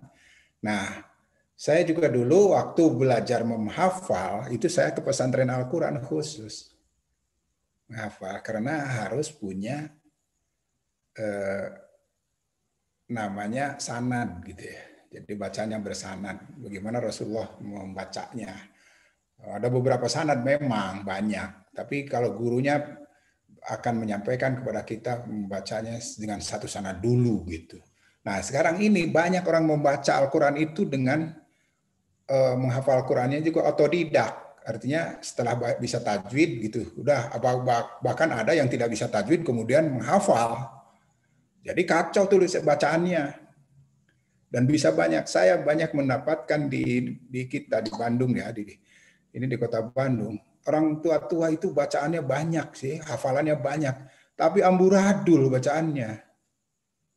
Nah, saya juga dulu waktu belajar menghafal, itu saya ke pesantren Al-Quran khusus. Menghafal, karena harus punya namanya sanad gitu ya. Jadi bacanya bersanad. Bagaimana Rasulullah membacanya. Ada beberapa sanad memang banyak. Tapi kalau gurunya akan menyampaikan kepada kita membacanya dengan satu sanad dulu gitu. Nah sekarang ini banyak orang membaca Al-Quran itu dengan menghafal Qurannya juga otodidak, artinya setelah bisa tajwid gitu, udah bahkan ada yang tidak bisa tajwid kemudian menghafal, jadi kacau tulis bacaannya dan bisa banyak. Saya banyak mendapatkan di kita di Bandung ya, ini di kota Bandung, orang tua-tua itu bacaannya banyak sih, hafalannya banyak, tapi amburadul bacaannya,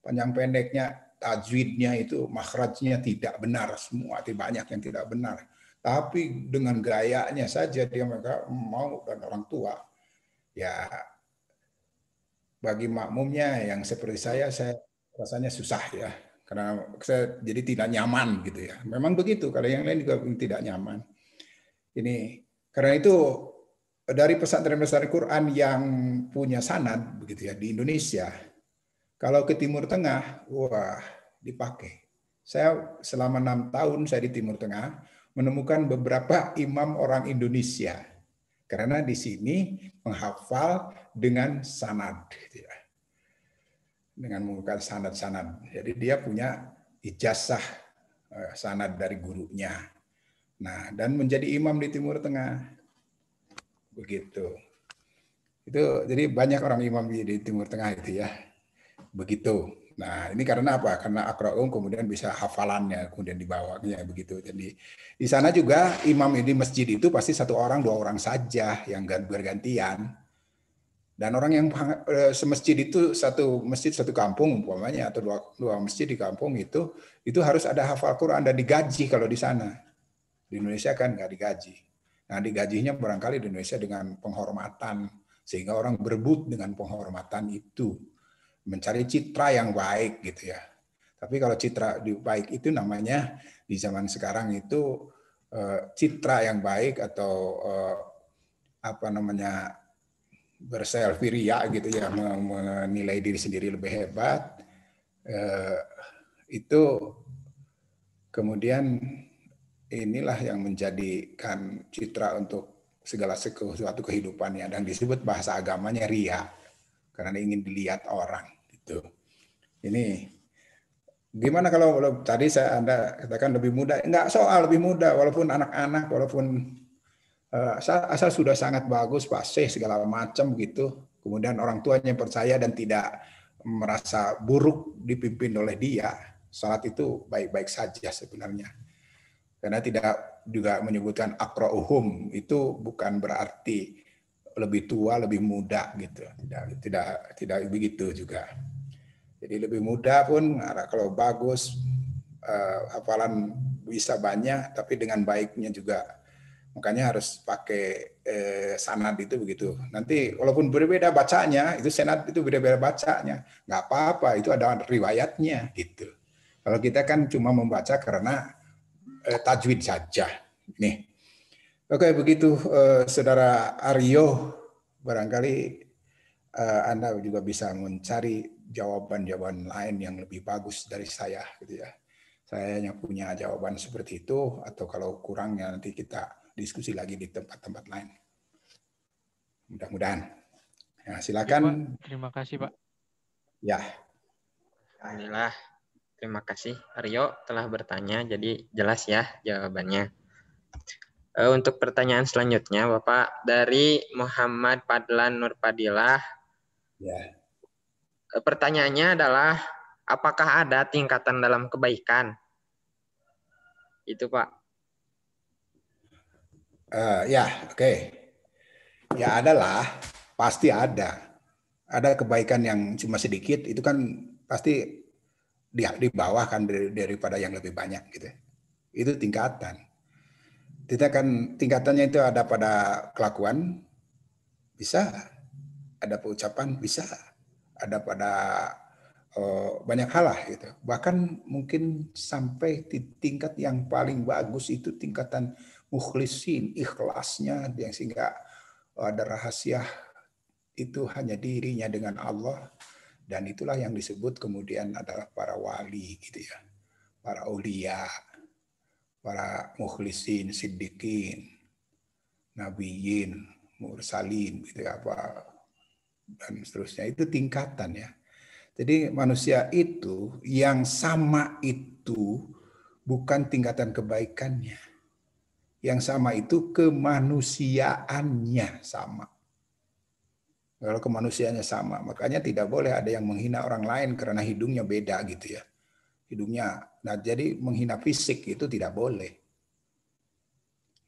panjang pendeknya, tajwidnya itu makhrajnya tidak benar semua, banyak yang tidak benar. Tapi dengan gayanya saja dia mereka mau, dan orang tua ya bagi makmumnya yang seperti saya rasanya susah ya, karena saya jadi tidak nyaman gitu ya. Memang begitu, kalau yang lain juga tidak nyaman. Ini karena itu dari pesantren-pesantren Quran yang punya sanad begitu ya di Indonesia, kalau ke Timur Tengah, wah dipakai. Saya selama 6 tahun saya di Timur Tengah menemukan beberapa imam orang Indonesia. Karena di sini menghafal dengan sanad. Gitu ya. Dengan menggunakan sanad-sanad. Jadi dia punya ijazah sanad dari gurunya. Nah, dan menjadi imam di Timur Tengah. Begitu. Itu jadi banyak orang imam di Timur Tengah itu ya. Begitu. Nah, ini karena apa? Karena akra'um kemudian bisa hafalannya kemudian dibawanya begitu. Jadi di sana juga imam di masjid itu pasti 1 orang 2 orang saja yang bergantian. Dan orang yang semasjid itu satu masjid 1 kampung umpamanya atau 2 masjid di kampung itu harus ada hafal Quran dan digaji kalau di sana. Di Indonesia kan nggak digaji. Nah, digajinya barangkali di Indonesia dengan penghormatan sehingga orang berebut dengan penghormatan itu. Mencari citra yang baik gitu ya. Tapi kalau citra baik itu namanya di zaman sekarang itu citra yang baik atau apa namanya berselfie ria gitu ya, menilai diri sendiri lebih hebat, itu kemudian inilah yang menjadikan citra untuk segala sesuatu kehidupannya, dan disebut bahasa agamanya ria karena ingin dilihat orang gitu. Ini gimana kalau tadi Anda katakan lebih mudah? Enggak soal lebih mudah, walaupun anak-anak, walaupun asal sudah sangat bagus, fasih segala macam gitu. Kemudian orang tuanya percaya dan tidak merasa buruk dipimpin oleh dia, salat itu baik-baik saja sebenarnya. Karena tidak juga menyebutkan aqra'uhum, itu bukan berarti lebih tua, lebih muda gitu. Tidak begitu juga. Jadi lebih muda pun kalau bagus, hafalan bisa banyak, tapi dengan baiknya juga. Makanya harus pakai sanad itu begitu. Nanti walaupun berbeda bacanya, itu sanad itu beda-beda bacanya. Nggak apa-apa, itu ada riwayatnya gitu. Kalau kita kan cuma membaca karena tajwid saja. Nih. Oke, begitu Saudara Aryo, barangkali Anda juga bisa mencari jawaban-jawaban lain yang lebih bagus dari saya gitu ya. Saya hanya punya jawaban seperti itu, atau kalau kurangnya nanti kita diskusi lagi di tempat-tempat lain. Mudah-mudahan. Ya, silakan. Ya, Pak. Terima kasih, Pak. Ya. Alhamdulillah. Terima kasih Aryo telah bertanya, jadi jelas ya jawabannya. Untuk pertanyaan selanjutnya, Bapak, dari Muhammad Padlan Nurpadilah. Ya. Pertanyaannya adalah, apakah ada tingkatan dalam kebaikan? Itu, Pak. Ya, oke. Ya adalah, pasti ada. Ada kebaikan yang cuma sedikit, itu kan pasti di bawah kan daripada yang lebih banyak gitu. Itu tingkatan. Kita kan tingkatannya itu ada pada kelakuan, bisa. Ada pengucapan, bisa. Ada pada banyak hal lah gitu. Bahkan mungkin sampai di tingkat yang paling bagus itu tingkatan mukhlisin, ikhlasnya, yang sehingga ada rahasia itu hanya dirinya dengan Allah, dan itulah yang disebut kemudian adalah para wali gitu ya, para aulia, para mukhlisin, siddiqin, nabiyin, mursalin gitu ya, apa dan seterusnya. Itu tingkatan ya. Jadi manusia itu yang sama itu bukan tingkatan kebaikannya. Yang sama itu kemanusiaannya sama. Kalau kemanusiaannya sama, makanya tidak boleh ada yang menghina orang lain karena hidungnya beda gitu ya. Hidungnya, nah jadi menghina fisik itu tidak boleh.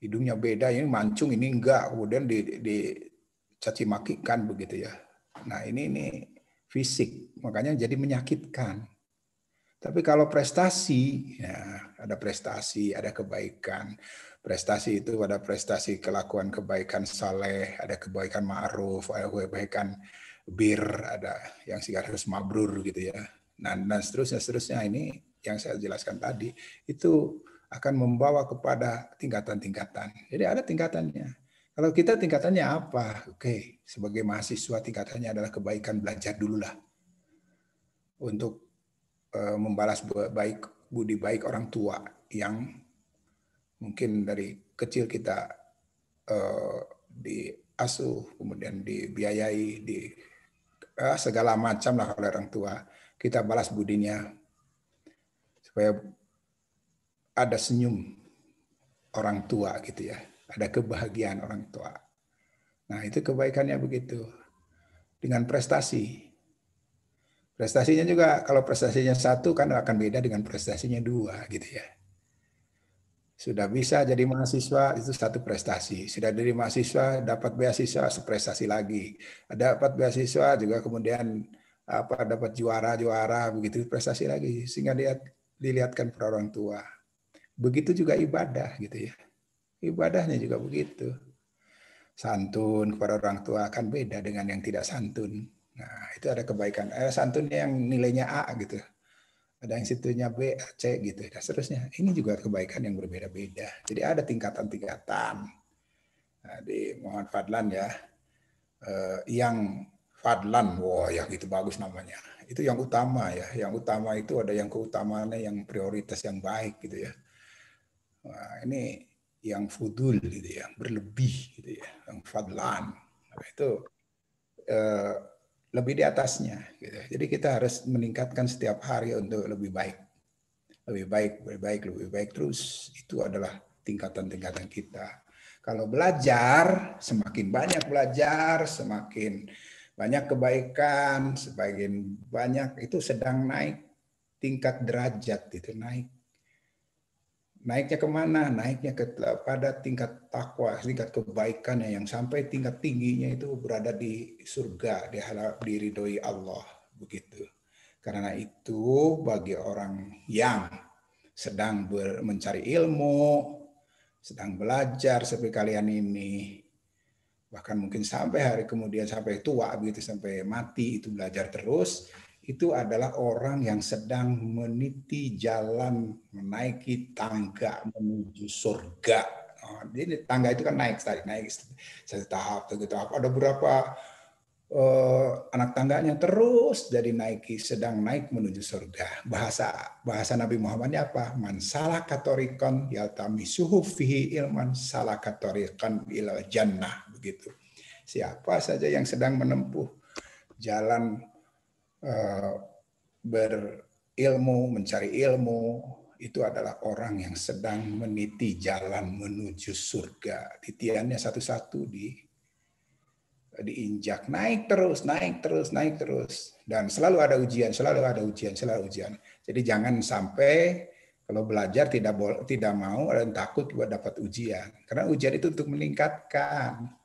Hidungnya beda, ini mancung, ini enggak, kemudian dicaci makikan begitu ya. Nah ini fisik, makanya jadi menyakitkan. Tapi kalau prestasi, ya ada prestasi, ada kebaikan. Prestasi itu ada prestasi kelakuan kebaikan saleh, ada kebaikan ma'ruf, ada kebaikan bir, ada yang harus mabrur gitu ya. Nah, dan seterusnya ini yang saya jelaskan tadi, itu akan membawa kepada tingkatan-tingkatan. Jadi ada tingkatannya. Kalau kita tingkatannya apa? Oke, sebagai mahasiswa tingkatannya adalah kebaikan, belajar dulu lah. Untuk membalas budi baik orang tua yang mungkin dari kecil kita diasuh, kemudian dibiayai, segala macam lah oleh orang tua. Kita balas budinya supaya ada senyum orang tua gitu ya. Ada kebahagiaan orang tua. Nah itu kebaikannya begitu. Dengan prestasi. Prestasinya juga, kalau prestasinya 1 kan akan beda dengan prestasinya 2 gitu ya. Sudah bisa jadi mahasiswa itu 1 prestasi. Sudah jadi mahasiswa dapat beasiswa prestasi lagi. Dapat beasiswa juga kemudian dapat juara begitu prestasi lagi, sehingga dilihatkan pada orang tua. Begitu juga ibadah gitu ya. Ibadahnya juga begitu. Santun kepada orang tua akan beda dengan yang tidak santun. Nah, itu ada kebaikan. Santunnya yang nilainya A gitu. Ada yang situnya B, C gitu dan seterusnya. Ini juga kebaikan yang berbeda-beda. Jadi ada tingkatan-tingkatan. Nah, di Muhammad Fadlan ya, yang Fadlan, wah yang itu bagus namanya. Itu yang utama ya. Yang utama itu ada yang keutamaannya yang prioritas yang baik gitu ya. Nah, ini yang fudul gitu ya, berlebih gitu ya, yang Fadlan. Nah, itu lebih di atasnya. Gitu. Jadi kita harus meningkatkan setiap hari untuk lebih baik. Lebih baik, lebih baik, lebih baik. Terus itu adalah tingkatan-tingkatan kita. Kalau belajar, semakin banyak belajar, semakin banyak kebaikan, semakin banyak itu sedang naik tingkat derajat itu naik. Naiknya kemana? Naiknya pada tingkat takwa, tingkat kebaikannya yang sampai tingkat tingginya itu berada di surga, diridhoi Allah begitu. Karena itu bagi orang yang sedang mencari ilmu, sedang belajar seperti kalian ini, bahkan mungkin sampai hari kemudian sampai tua begitu sampai mati itu belajar terus. Itu adalah orang yang sedang meniti jalan menaiki tangga menuju surga. Jadi tangga itu kan naik satu tahap. Ada berapa anak tangganya terus jadi sedang naik menuju surga. Bahasa Nabi Muhammadnya apa? Man salaka tariqan yaltamisuhu fihi ilman salaka tariqan ilal jannah begitu. Siapa saja yang sedang menempuh jalan berilmu, mencari ilmu, itu adalah orang yang sedang meniti jalan menuju surga. Titiannya satu-satu diinjak, naik terus. Dan selalu ada ujian. Jadi jangan sampai kalau belajar tidak mau dan takut buat dapat ujian. Karena ujian itu untuk meningkatkan.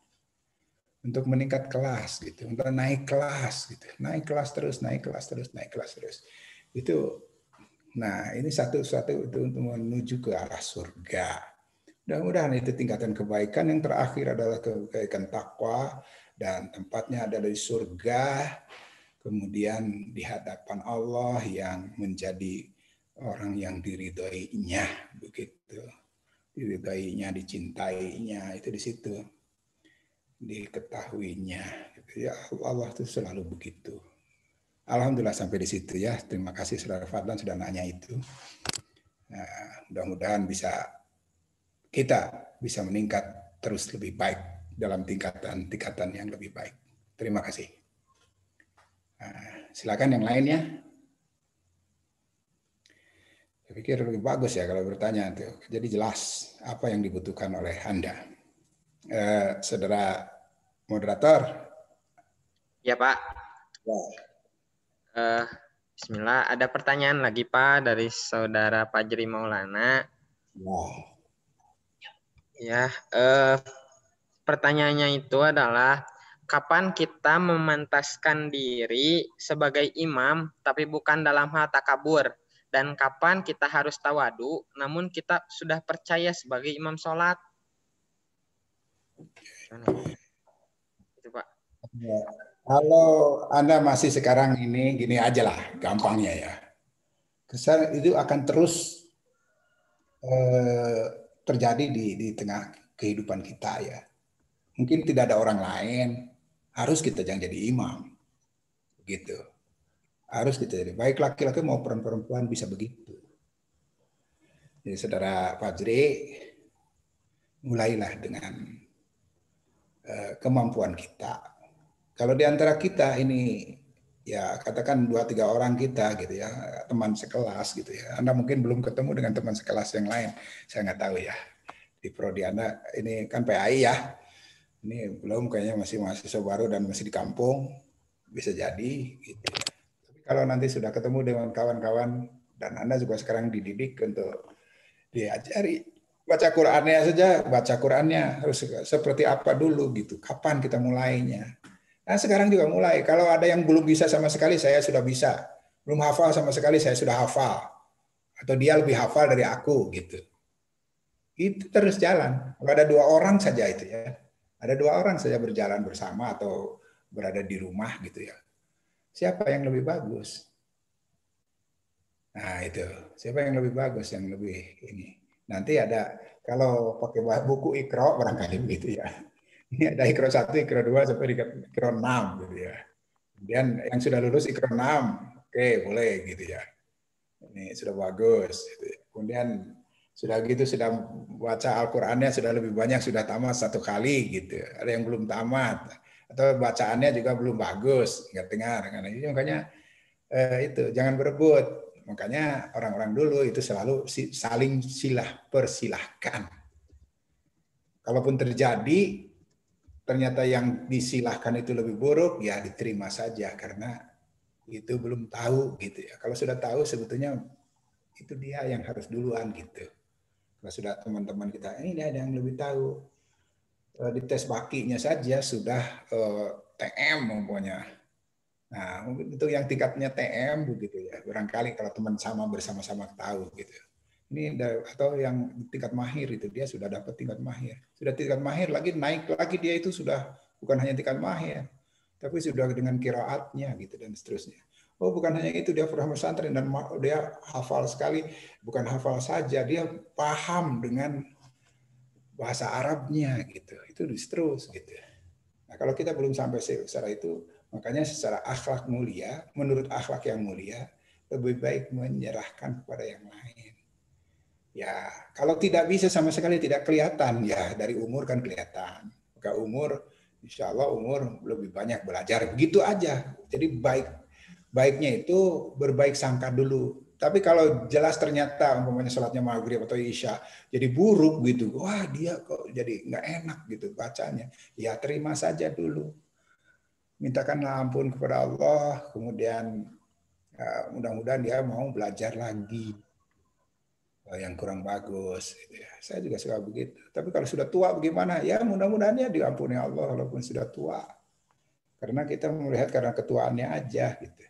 Untuk meningkat kelas gitu, untuk naik kelas gitu, naik kelas terus. Itu, nah ini satu itu untuk menuju ke arah surga. Mudah-mudahan itu tingkatan kebaikan. Yang terakhir adalah kebaikan takwa dan tempatnya ada di surga. Kemudian di hadapan Allah yang menjadi orang yang diridhoinya begitu, diridhoinya, dicintainya itu di situ. Diketahuinya ya Allah itu selalu begitu. Alhamdulillah sampai di situ ya. Terima kasih Saudara Fadlan sudah nanya itu. Nah, mudah-mudahan kita bisa meningkat terus lebih baik dalam tingkatan yang lebih baik. Terima kasih. Nah, silakan yang lainnya. Saya pikir lebih bagus ya kalau bertanya itu. Jadi jelas apa yang dibutuhkan oleh Anda. Saudara moderator. Ya Pak. Bismillah. Ada pertanyaan lagi Pak dari Saudara Fajri Maulana. Ya. Pertanyaannya itu adalah kapan kita memantaskan diri sebagai imam tapi bukan dalam hal takabur, dan kapan kita harus tawadu namun kita sudah percaya sebagai imam sholat. Itu Pak. Kalau Anda masih sekarang ini gini aja lah gampangnya ya. Kesan itu akan terus terjadi di tengah kehidupan kita ya. Mungkin tidak ada orang lain, harus kita jangan jadi imam. Begitu. Harus kita jadi baik laki-laki mau perempuan bisa begitu. Jadi Saudara Fajri, mulailah dengan kemampuan kita. Kalau di antara kita ini ya katakan 2-3 orang kita gitu ya, teman sekelas gitu ya. Anda mungkin belum ketemu dengan teman sekelas yang lain. Saya nggak tahu ya. Di prodi Anda ini kan PAI ya. Ini belum kayaknya masih mahasiswa baru dan masih di kampung. Bisa jadi gitu. Tapi kalau nanti sudah ketemu dengan kawan-kawan dan Anda juga sekarang dididik untuk diajari baca Qur'annya saja, baca Qur'annya harus seperti apa dulu gitu. Kapan kita mulainya? Nah sekarang juga mulai. Kalau ada yang belum bisa sama sekali, saya sudah bisa. Belum hafal sama sekali, saya sudah hafal. Atau dia lebih hafal dari aku gitu. Itu terus jalan. Kalau ada 2 orang saja itu ya. Ada 2 orang saja berjalan bersama atau berada di rumah gitu ya. Siapa yang lebih bagus? Nah itu, siapa yang lebih bagus, yang lebih ini. Nanti ada, kalau pakai buku Iqra barangkali begitu ya. Ini ada Iqra 1, Iqra 2 sampai Iqra 6 gitu ya. Kemudian yang sudah lulus Iqra 6, oke boleh gitu ya. Ini sudah bagus. Gitu. Kemudian sudah gitu, sudah baca Al-Qur'annya sudah lebih banyak, sudah tamat 1 kali gitu. Ada yang belum tamat atau bacaannya juga belum bagus, nggak dengar. Karena itu makanya itu jangan berebut. Makanya orang-orang dulu itu selalu saling persilahkan. Kalaupun terjadi ternyata yang disilahkan itu lebih buruk, ya diterima saja karena itu belum tahu gitu ya. Kalau sudah tahu sebetulnya itu dia yang harus duluan gitu. Kalau sudah teman-teman kita ini ada yang lebih tahu, di tes bakinya saja sudah TM umpamanya. Nah, mungkin itu yang tingkatnya TM begitu ya. Barangkali kalau teman bersama-sama tahu gitu. Ini atau yang tingkat mahir itu dia sudah dapat tingkat mahir. Sudah tingkat mahir lagi naik lagi dia itu sudah bukan hanya tingkat mahir, tapi sudah dengan qiraatnya gitu dan seterusnya. Oh, bukan hanya itu, dia pernah pesantren dan dia hafal sekali, bukan hafal saja, dia paham dengan bahasa Arabnya gitu. Itu terus gitu. Nah, kalau kita belum sampai secara itu, makanya secara akhlak mulia, menurut akhlak yang mulia, lebih baik menyerahkan kepada yang lain. Ya, kalau tidak bisa sama sekali tidak kelihatan, ya dari umur kan kelihatan. Maka umur, insya Allah umur lebih banyak belajar. Begitu aja. Jadi baiknya itu berbaik sangka dulu. Tapi kalau jelas ternyata umpamanya sholatnya maghrib atau isya jadi buruk gitu, wah dia kok jadi nggak enak gitu bacanya. Ya terima saja dulu. Mintakanlah ampun kepada Allah, kemudian mudah-mudahan dia mau belajar lagi yang kurang bagus. Gitu ya. Saya juga suka begitu. Tapi kalau sudah tua bagaimana? Ya mudah-mudahan ya diampuni Allah walaupun sudah tua. Karena kita melihat karena ketuaannya aja gitu.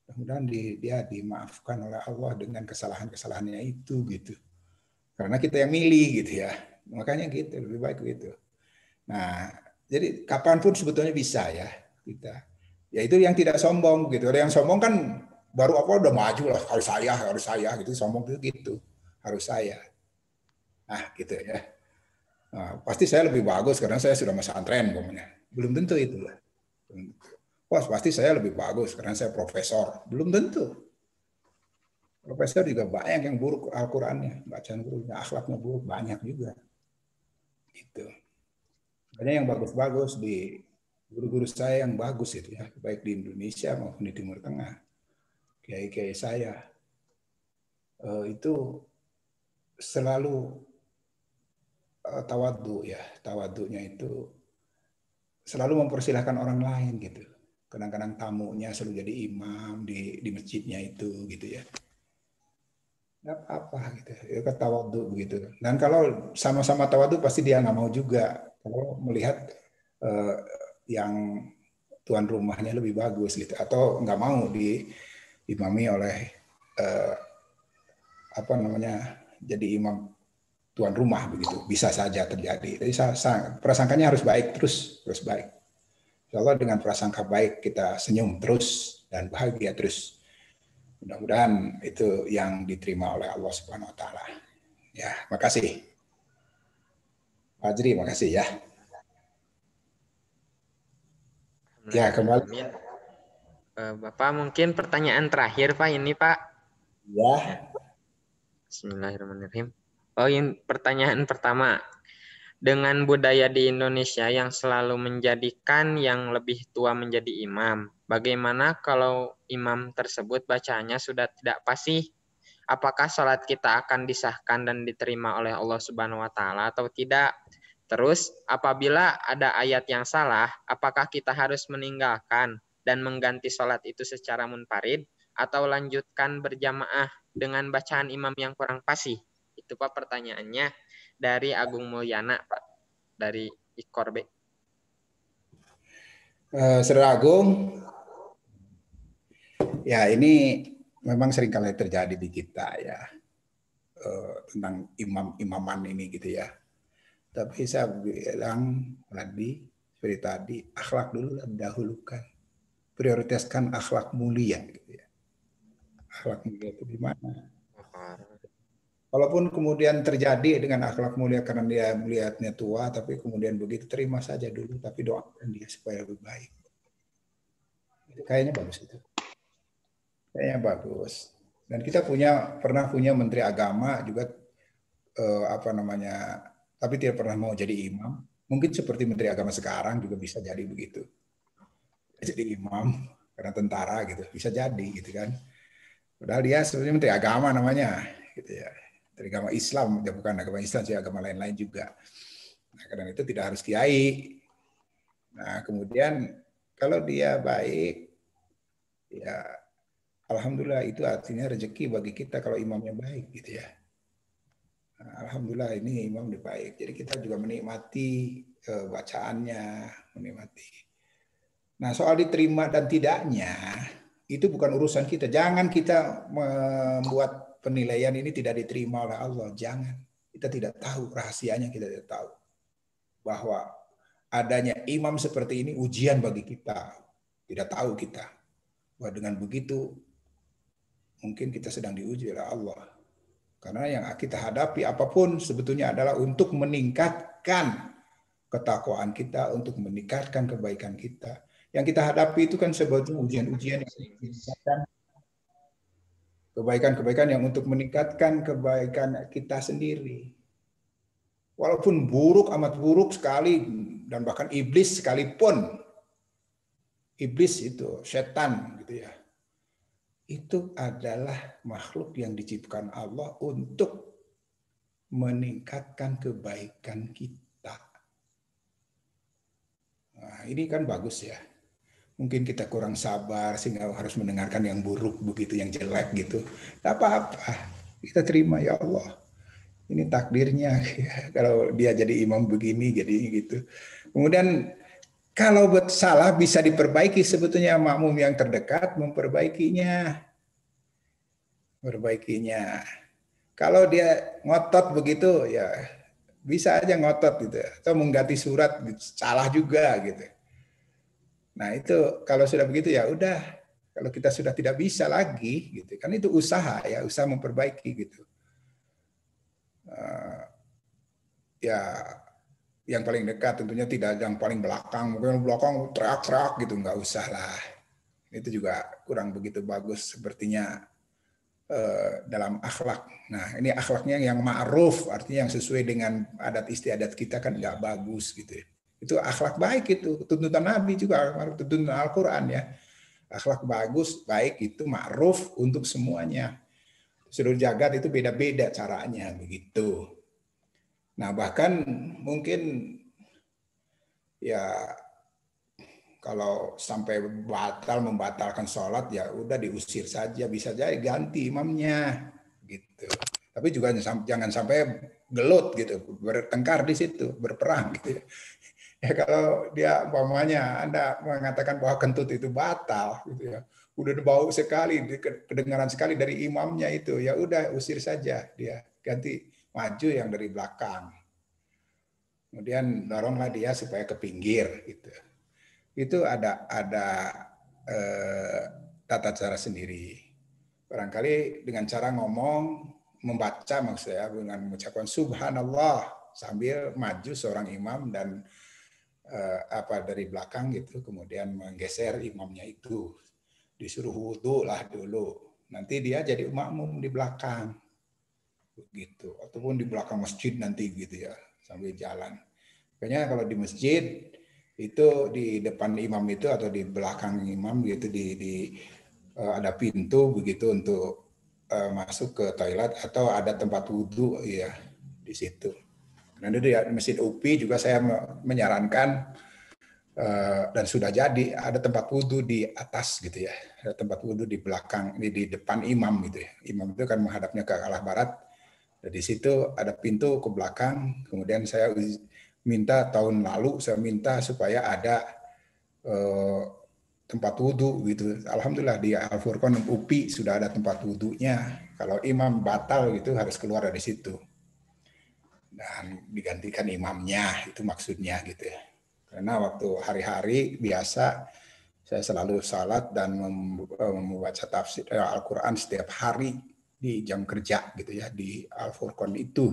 Mudah-mudahan dia dimaafkan oleh Allah dengan kesalahan-kesalahannya itu gitu. Karena kita yang milih gitu ya. Makanya gitu, lebih baik gitu. Nah, jadi kapanpun sebetulnya bisa ya kita. Ya itu yang tidak sombong gitu. Ada yang sombong kan baru apa udah maju lah, harus saya gitu, sombong gitu. Harus saya. Nah, gitu ya. Nah, pasti saya lebih bagus karena saya sudah pesantren pokoknya. Belum tentu itu lah. Wah, pasti saya lebih bagus karena saya profesor. Belum tentu. Profesor juga banyak yang buruk Al-Qur'annya, bacaan buruknya, akhlaknya buruk banyak juga. Gitu. Banyak yang bagus-bagus di guru-guru saya yang bagus itu ya, baik di Indonesia maupun di Timur Tengah. Kiai-kiai saya itu selalu tawadhu ya, tawadhunya itu selalu mempersilahkan orang lain gitu. Kadang-kadang tamunya selalu jadi imam di masjidnya itu gitu ya. Nggak apa gitu, ya kan tawadhu begitu. Dan kalau sama-sama tawadhu pasti dia nggak mau juga kalau melihat yang tuan rumahnya lebih bagus gitu, atau nggak mau diimami oleh apa namanya jadi imam tuan rumah begitu, bisa saja terjadi. Jadi prasangkanya harus baik terus baik. Insya Allah dengan prasangka baik kita senyum terus dan bahagia terus. Mudah-mudahan itu yang diterima oleh Allah Subhanahu Wa Taala. Ya, makasih. Pak Ajri, makasih ya. Ya, kembali. Bapak mungkin pertanyaan terakhir Pak ini Pak. Ya. Bismillahirrahmanirrahim. Oh, ini pertanyaan pertama. Dengan budaya di Indonesia yang selalu menjadikan yang lebih tua menjadi imam, bagaimana kalau imam tersebut bacaannya sudah tidak fasih? Apakah sholat kita akan disahkan dan diterima oleh Allah Subhanahu wa Ta'ala atau tidak? Terus, apabila ada ayat yang salah, apakah kita harus meninggalkan dan mengganti sholat itu secara munfarid atau lanjutkan berjamaah dengan bacaan imam yang kurang fasih? Itu Pak pertanyaannya dari Agung Mulyana Pak, dari Ikorbe. Saudara Agung, ya ini memang seringkali terjadi di kita ya, tentang imaman ini gitu ya. Tapi saya bilang seperti tadi, akhlak dulu dahulukan, prioritaskan akhlak mulia gitu ya. Akhlak mulia itu di mana? Walaupun kemudian terjadi dengan akhlak mulia karena dia melihatnya tua, tapi kemudian begitu terima saja dulu, tapi doakan dia supaya lebih baik. Kayaknya bagus itu. Kayaknya bagus. Dan kita pernah punya menteri agama juga tapi tidak pernah mau jadi imam. Mungkin seperti menteri agama sekarang juga bisa jadi begitu. Jadi imam karena tentara gitu, bisa jadi gitu kan. Padahal dia sebenarnya menteri agama namanya, gitu ya. Menteri agama Islam, ya bukan agama Islam sih, agama lain-lain juga. Nah, karena itu tidak harus kiai. Nah, kemudian kalau dia baik, ya alhamdulillah itu artinya rezeki bagi kita kalau imamnya baik, gitu ya. Nah, alhamdulillah ini imam baik. Jadi kita juga menikmati bacaannya, menikmati. Nah, soal diterima dan tidaknya, itu bukan urusan kita. Jangan kita membuat penilaian ini tidak diterima oleh Allah. Jangan. Kita tidak tahu rahasianya, kita tidak tahu. Bahwa adanya imam seperti ini ujian bagi kita. Tidak tahu kita. Bahwa dengan begitu, mungkin kita sedang diuji oleh Allah. Karena yang kita hadapi apapun sebetulnya adalah untuk meningkatkan ketakwaan kita, untuk meningkatkan kebaikan kita. Yang kita hadapi itu kan sebetulnya ujian-ujian yang meningkatkan kebaikan-kebaikan yang untuk meningkatkan kebaikan kita sendiri. Walaupun buruk, amat buruk sekali, dan bahkan iblis sekalipun, iblis itu, setan gitu ya, itu adalah makhluk yang diciptakan Allah untuk meningkatkan kebaikan kita. Nah, ini kan bagus ya. Mungkin kita kurang sabar sehingga harus mendengarkan yang buruk begitu, yang jelek gitu. Tidak apa-apa, kita terima ya Allah. Ini takdirnya. Kalau dia jadi imam begini, jadi gitu. Kemudian kalau salah bisa diperbaiki, sebetulnya makmum yang terdekat memperbaikinya. Kalau dia ngotot begitu, ya bisa aja ngotot gitu. Atau mengganti surat, salah juga gitu. Nah itu kalau sudah begitu ya udah, kalau kita sudah tidak bisa lagi gitu kan, itu usaha ya, usaha memperbaiki gitu. Ya yang paling dekat tentunya, tidak yang paling belakang, mungkin belakang teriak-teriak gitu, nggak usah lah. Itu juga kurang begitu bagus sepertinya dalam akhlak. Nah ini akhlaknya yang ma'ruf, artinya yang sesuai dengan adat istiadat kita kan nggak bagus gitu ya. Itu akhlak baik, itu tuntutan Nabi juga, tuntutan Al-Quran ya. Akhlak bagus, baik itu ma'ruf untuk semuanya. Seluruh jagat itu beda-beda caranya begitu. Nah bahkan mungkin ya kalau sampai membatalkan sholat ya udah diusir saja, bisa jadi ganti imamnya gitu. Tapi juga jangan sampai gelut gitu, bertengkar di situ, berperang gitu ya. Ya kalau dia umpamanya Anda mengatakan bahwa kentut itu batal gitu ya, udah bau sekali, kedengaran sekali dari imamnya itu, ya udah usir saja dia, ganti maju yang dari belakang. Kemudian doronglah dia supaya ke pinggir gitu. Itu ada tata cara sendiri. Barangkali dengan cara ngomong, membaca maksudnya dengan mengucapkan subhanallah sambil maju seorang imam dan dari belakang gitu, kemudian menggeser imamnya itu, disuruh wudhu lah dulu, nanti dia jadi makmum di belakang begitu, ataupun di belakang masjid nanti gitu ya sambil jalan. Kayaknya kalau di masjid itu di depan imam itu atau di belakang imam gitu ada pintu begitu untuk masuk ke toilet atau ada tempat wudhu ya di situ. Nanti di Masjid UPI juga saya menyarankan dan sudah jadi ada tempat wudhu di atas gitu ya, ada tempat wudhu di belakang, di depan imam gitu ya. Imam itu kan menghadapnya ke arah barat. Dan di situ ada pintu ke belakang. Kemudian saya minta tahun lalu saya minta supaya ada tempat wudhu gitu. Alhamdulillah di Al-Furqan UPI sudah ada tempat wudhunya. Kalau imam batal gitu harus keluar dari situ dan digantikan imamnya, itu maksudnya gitu ya. Karena waktu hari-hari biasa Saya selalu salat dan membaca tafsir Al-Quran setiap hari di jam kerja gitu ya, di Al-Furqan itu.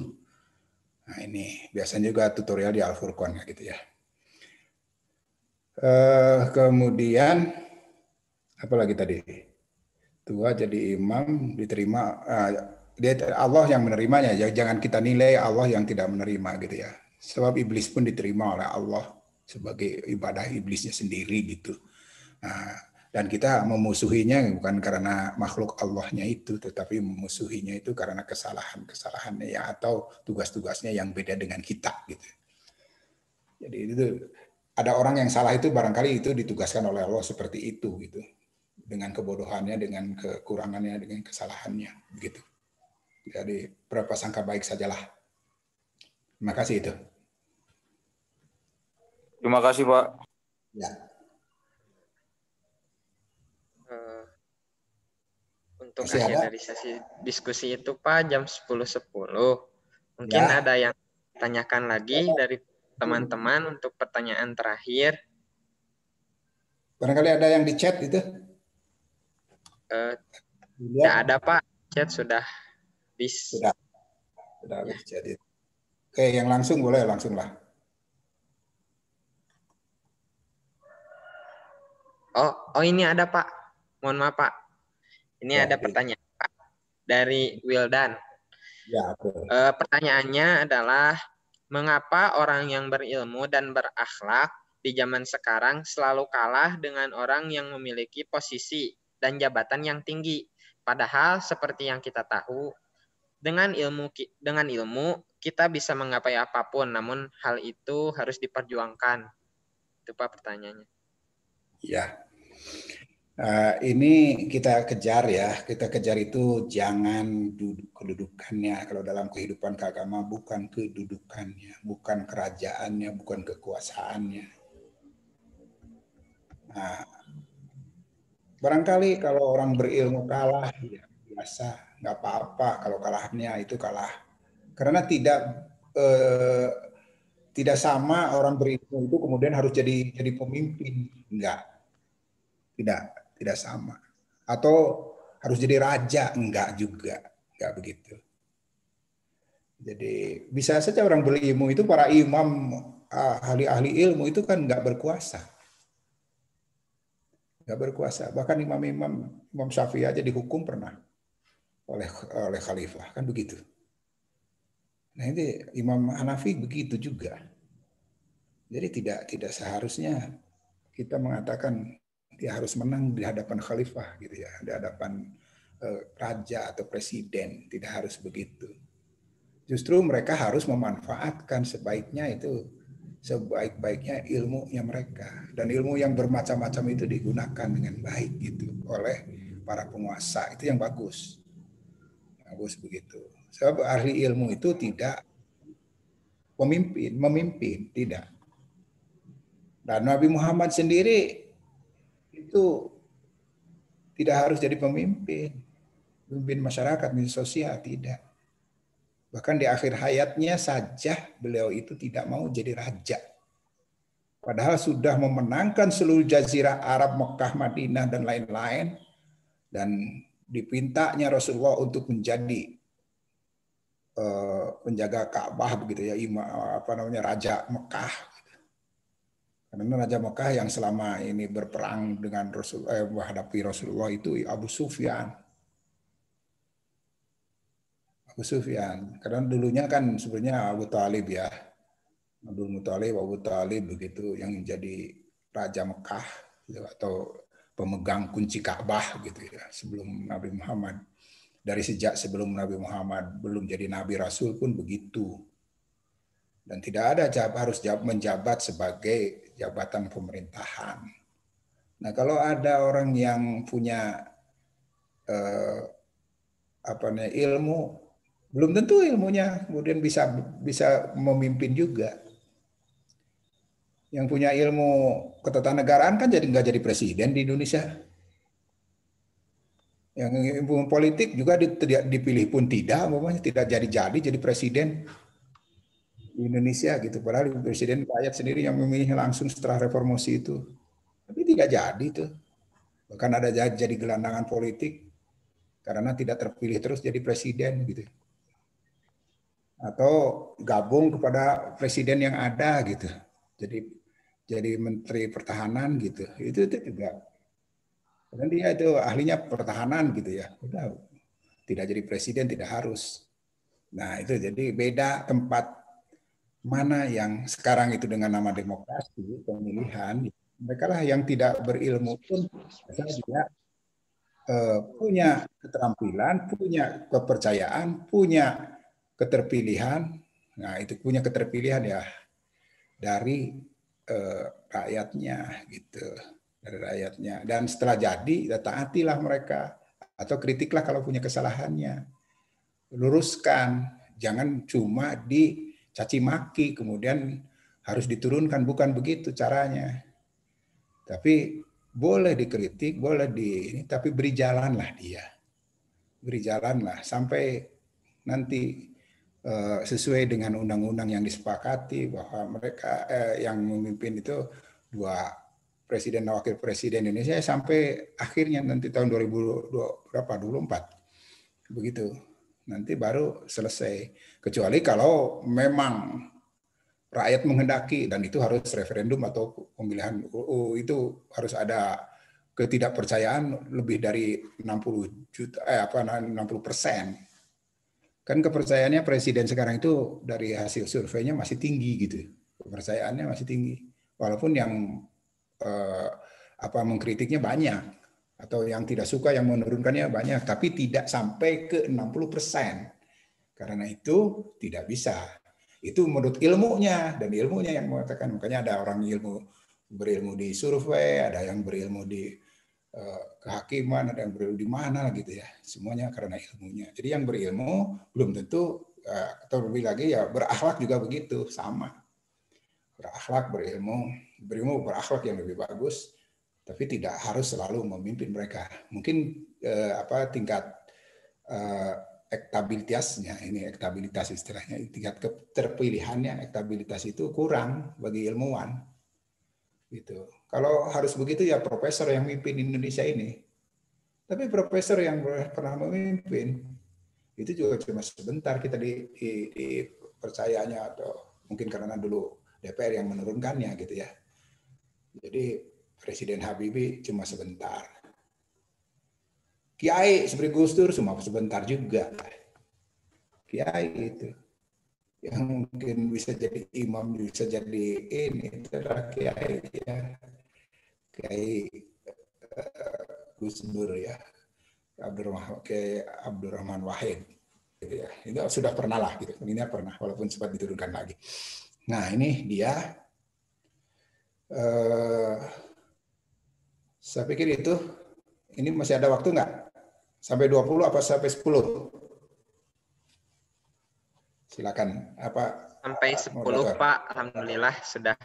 Nah ini biasanya juga tutorial di Al-Furqan gitu ya. Kemudian apa lagi tadi? Tua jadi imam diterima, dia Allah yang menerimanya, jangan kita nilai Allah yang tidak menerima gitu ya. Sebab iblis pun diterima oleh Allah sebagai ibadah iblisnya sendiri gitu. Nah, dan kita memusuhinya bukan karena makhluk Allahnya itu, tetapi memusuhinya itu karena kesalahan-kesalahannya ya, atau tugas-tugasnya yang beda dengan kita gitu. Jadi itu ada orang yang salah itu barangkali itu ditugaskan oleh Allah seperti itu gitu. Dengan kebodohannya, dengan kekurangannya, dengan kesalahannya begitu. Jadi berapa sangka baik sajalah. Terima kasih itu. Terima kasih, Pak. Ya. Untuk Masih akhir ada? dari sesi diskusi itu Pak jam 10.10. Mungkin Ya. ada yang ditanyakan lagi dari teman-teman untuk pertanyaan terakhir. Barangkali ada yang di chat itu? Tidak ada Pak, chat sudah habis. Sudah habis chat itu. Oke, yang langsung boleh langsung lah. Oh ini ada Pak. Mohon maaf Pak. Ini Ya, ada pertanyaan Pak dari Wildan. Ya, betul. Pertanyaannya adalah mengapa orang yang berilmu dan berakhlak di zaman sekarang selalu kalah dengan orang yang memiliki posisi dan jabatan yang tinggi? Padahal seperti yang kita tahu, dengan ilmu kita bisa menggapai apapun, namun hal itu harus diperjuangkan. Itu Pak pertanyaannya. Ya. Ini kita kejar ya. Kita kejar itu jangan kedudukannya. Kalau dalam kehidupan keagama bukan kedudukannya, bukan kerajaannya, bukan kekuasaannya. Nah, barangkali kalau orang berilmu kalah, ya biasa, nggak apa-apa kalau kalahnya itu kalah. Karena tidak sama orang berilmu itu kemudian harus jadi pemimpin, tidak sama. Atau harus jadi raja, enggak juga, enggak begitu. Jadi bisa saja orang berilmu itu, para imam, ahli-ahli ilmu itu kan enggak berkuasa. Bahkan Imam Syafi'i aja dihukum pernah oleh khalifah, kan begitu. Nah ini Imam Hanafi begitu juga. Jadi tidak seharusnya kita mengatakan dia harus menang di hadapan khalifah gitu ya, di hadapan raja atau presiden. Tidak harus begitu. Justru mereka harus memanfaatkan sebaik-baiknya ilmunya mereka, dan ilmu yang bermacam-macam itu digunakan dengan baik gitu oleh para penguasa. Itu yang bagus begitu. Sebab ahli ilmu itu tidak memimpin tidak. Dan Nabi Muhammad sendiri itu tidak harus jadi pemimpin masyarakat, pemimpin sosial, tidak. Bahkan di akhir hayatnya saja beliau itu tidak mau jadi raja. Padahal sudah memenangkan seluruh jazirah Arab, Mekah, Madinah, dan lain-lain. Dan dipintanya Rasulullah untuk menjadi penjaga Ka'bah begitu ya, Raja Mekah. Karena Raja Mekah yang selama ini berperang dengan menghadapi Rasulullah itu Abu Sufyan. Karena dulunya kan sebenarnya Abu Talib ya. Abu Talib begitu yang menjadi Raja Mekah gitu, atau pemegang kunci Ka'bah gitu ya, sebelum Nabi Muhammad. Dari sejak sebelum Nabi Muhammad belum jadi Nabi Rasul pun begitu. Dan tidak ada harus menjabat sebagai jabatan pemerintahan. Nah, kalau ada orang yang punya ilmu, belum tentu ilmunya kemudian bisa memimpin juga. Yang punya ilmu ketatanegaraan kan nggak jadi presiden di Indonesia. Yang ilmu politik juga dipilih pun tidak jadi presiden di Indonesia gitu. Padahal presiden rakyat sendiri yang memilih langsung setelah reformasi itu. Tapi tidak jadi tuh. Bahkan ada jadi gelandangan politik karena tidak terpilih terus jadi presiden gitu. Atau gabung kepada presiden yang ada gitu. Jadi menteri pertahanan gitu. Itu juga. Dan dia itu ahlinya pertahanan gitu ya. Udah, tidak jadi presiden tidak harus. Nah, itu jadi beda tempat mana yang sekarang itu dengan nama demokrasi, pemilihan, mereka lah yang tidak berilmu pun dia punya keterampilan, punya kepercayaan, punya keterpilihan. Nah, itu punya keterpilihan ya dari rakyatnya gitu, dari rakyatnya. Dan setelah jadi, ya taatilah mereka atau kritiklah kalau punya kesalahannya, luruskan, jangan cuma dicaci maki kemudian harus diturunkan, bukan begitu caranya. Tapi boleh dikritik, boleh ini, tapi beri jalanlah dia. Beri jalanlah sampai nanti sesuai dengan undang-undang yang disepakati bahwa mereka yang memimpin itu 2 presiden dan wakil presiden Indonesia sampai akhirnya nanti tahun 2024. Begitu. Nanti baru selesai. Kecuali kalau memang rakyat menghendaki dan itu harus referendum atau pemilihan itu harus ada ketidakpercayaan lebih dari 60%. Kan kepercayaannya presiden sekarang itu dari hasil surveinya masih tinggi gitu. Kepercayaannya masih tinggi. Walaupun yang mengkritiknya banyak atau yang tidak suka yang menurunkannya banyak, tapi tidak sampai ke 60%. Karena itu tidak bisa. Itu menurut ilmunya, dan ilmunya yang mengatakan, makanya ada orang berilmu di survei, ada yang berilmu di kehakiman, ada yang berilmu di mana gitu ya. Semuanya karena ilmunya. Jadi yang berilmu belum tentu, atau lebih lagi ya berakhlak juga begitu, sama. Berakhlak, berilmu berakhlak yang lebih bagus, tapi tidak harus selalu memimpin mereka. Mungkin tingkat elektabilitasnya, ini elektabilitas istilahnya, tingkat keterpilihannya, elektabilitas itu kurang bagi ilmuwan. Gitu. Kalau harus begitu ya profesor yang memimpin Indonesia ini. Tapi profesor yang pernah memimpin itu juga cuma sebentar kita dipercayanya, atau mungkin karena dulu DPR yang menurunkannya gitu ya. Jadi Presiden Habibie cuma sebentar. Kiai seperti Gus Dur cuma sebentar juga. Kiai itu yang mungkin bisa jadi imam, bisa jadi ini, itu adalah kiai ya. Kiai Gus Dur ya, Abdurrahman Wahid gitu ya. Itu sudah pernah lah gitu. Ini pernah walaupun sempat diturunkan lagi. Nah, ini dia saya pikir itu ini masih ada waktu nggak? Sampai 20 apa sampai 10? Silakan. Sampai 10 Pak, alhamdulillah sudah.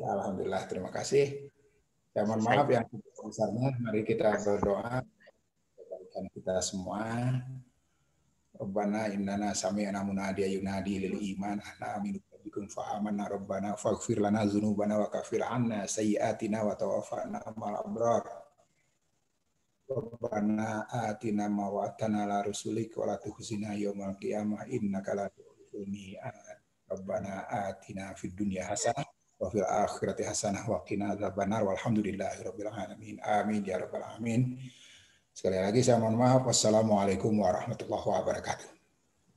Alhamdulillah, terima kasih. Ya, mohon maaf yang besarnya. Mari kita berdoa kebaikan kita semua. Rabbana innana sami'na munadiyan yunadi lil iman ana aminu bikum fa amanna rabbana faghfir lana dzunubana wa kaffir 'anna sayyi'atina wa tawaffana ma'al abrar. Rabbana atina ma wa'adtana ala rusulik wa la tukhzina yaumal qiyamah innaka la tukhzil mi'ad. Rabbana atina fid dunya hasanah wa fil akhirati hasanah wa qina adzabannar walhamdulillahi rabbil alamin. Amin ya rabbal alamin. Sekali lagi saya mohon maaf. Wassalamualaikum warahmatullahi wabarakatuh.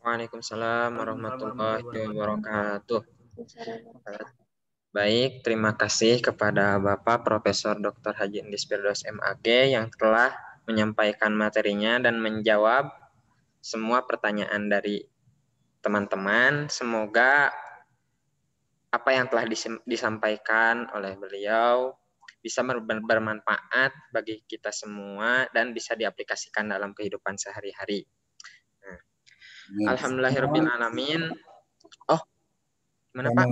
Waalaikumsalam warahmatullahi wabarakatuh. Baik, terima kasih kepada Bapak Profesor Dr. Haji Indis Firdaus MAG yang telah menyampaikan materinya dan menjawab semua pertanyaan dari teman-teman. Semoga apa yang telah disampaikan oleh beliau bisa bermanfaat bagi kita semua dan bisa diaplikasikan dalam kehidupan sehari-hari. Nah, alhamdulillahirrabbilalamin. Oh, gimana Pak?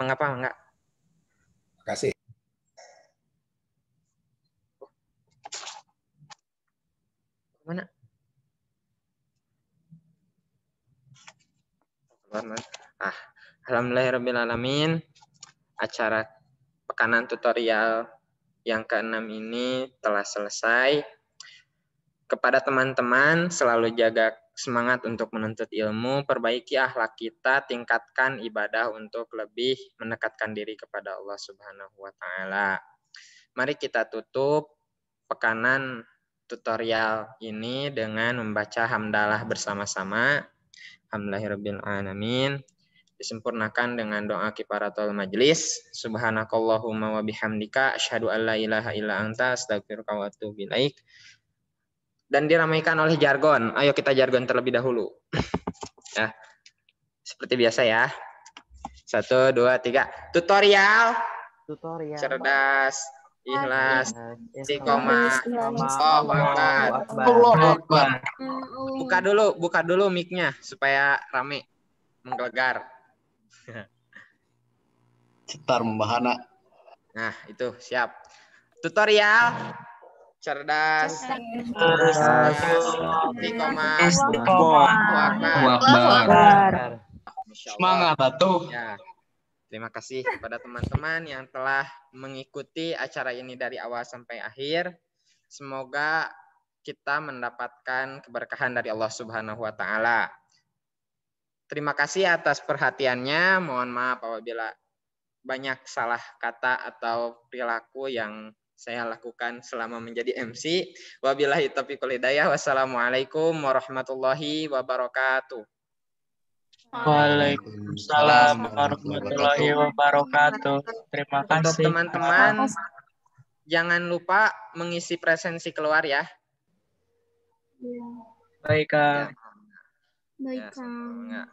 Mengapa enggak? Terima kasih. Mana? Alhamdulillahirrabbilalamin. Acara pekanan tutorial yang ke-6 ini telah selesai. Kepada teman-teman, selalu jaga semangat untuk menuntut ilmu, perbaiki akhlak kita, tingkatkan ibadah untuk lebih mendekatkan diri kepada Allah Subhanahu wa taala. Mari kita tutup pekanan tutorial ini dengan membaca hamdalah bersama-sama. Alhamdulillahirabbil alamin. Disempurnakan dengan doa kifaratul majlis. Subhanakallahumma wa bihamdika asyhadu an la ilaha illa anta astaghfiruka wa atubu ilaik. Dan diramaikan oleh jargon. Ayo kita jargon terlebih dahulu. Ya. Seperti biasa ya. 1, 2, 3. Tutorial. Cerdas. Ikhlas. Istiqomah. Allahu Akbar. Buka dulu mic-nya supaya rame. Menggelegar. Cetar membahana. Nah, itu siap. Tutorial. Cerdas. Istiqomah. Allahu Akbar. Semangat atuh. Ya. Terima kasih kepada teman-teman yang telah mengikuti acara ini dari awal sampai akhir. Semoga kita mendapatkan keberkahan dari Allah Subhanahu wa taala. Terima kasih atas perhatiannya. Mohon maaf apabila banyak salah kata atau perilaku yang saya lakukan selama menjadi MC. Wabillahi taufiq wal hidayah. Wassalamualaikum warahmatullahi wabarakatuh. Waalaikumsalam warahmatullahi wabarakatuh. Terima kasih. Untuk teman-teman, jangan lupa mengisi presensi keluar ya. Baik, Kak. Baik, Kang.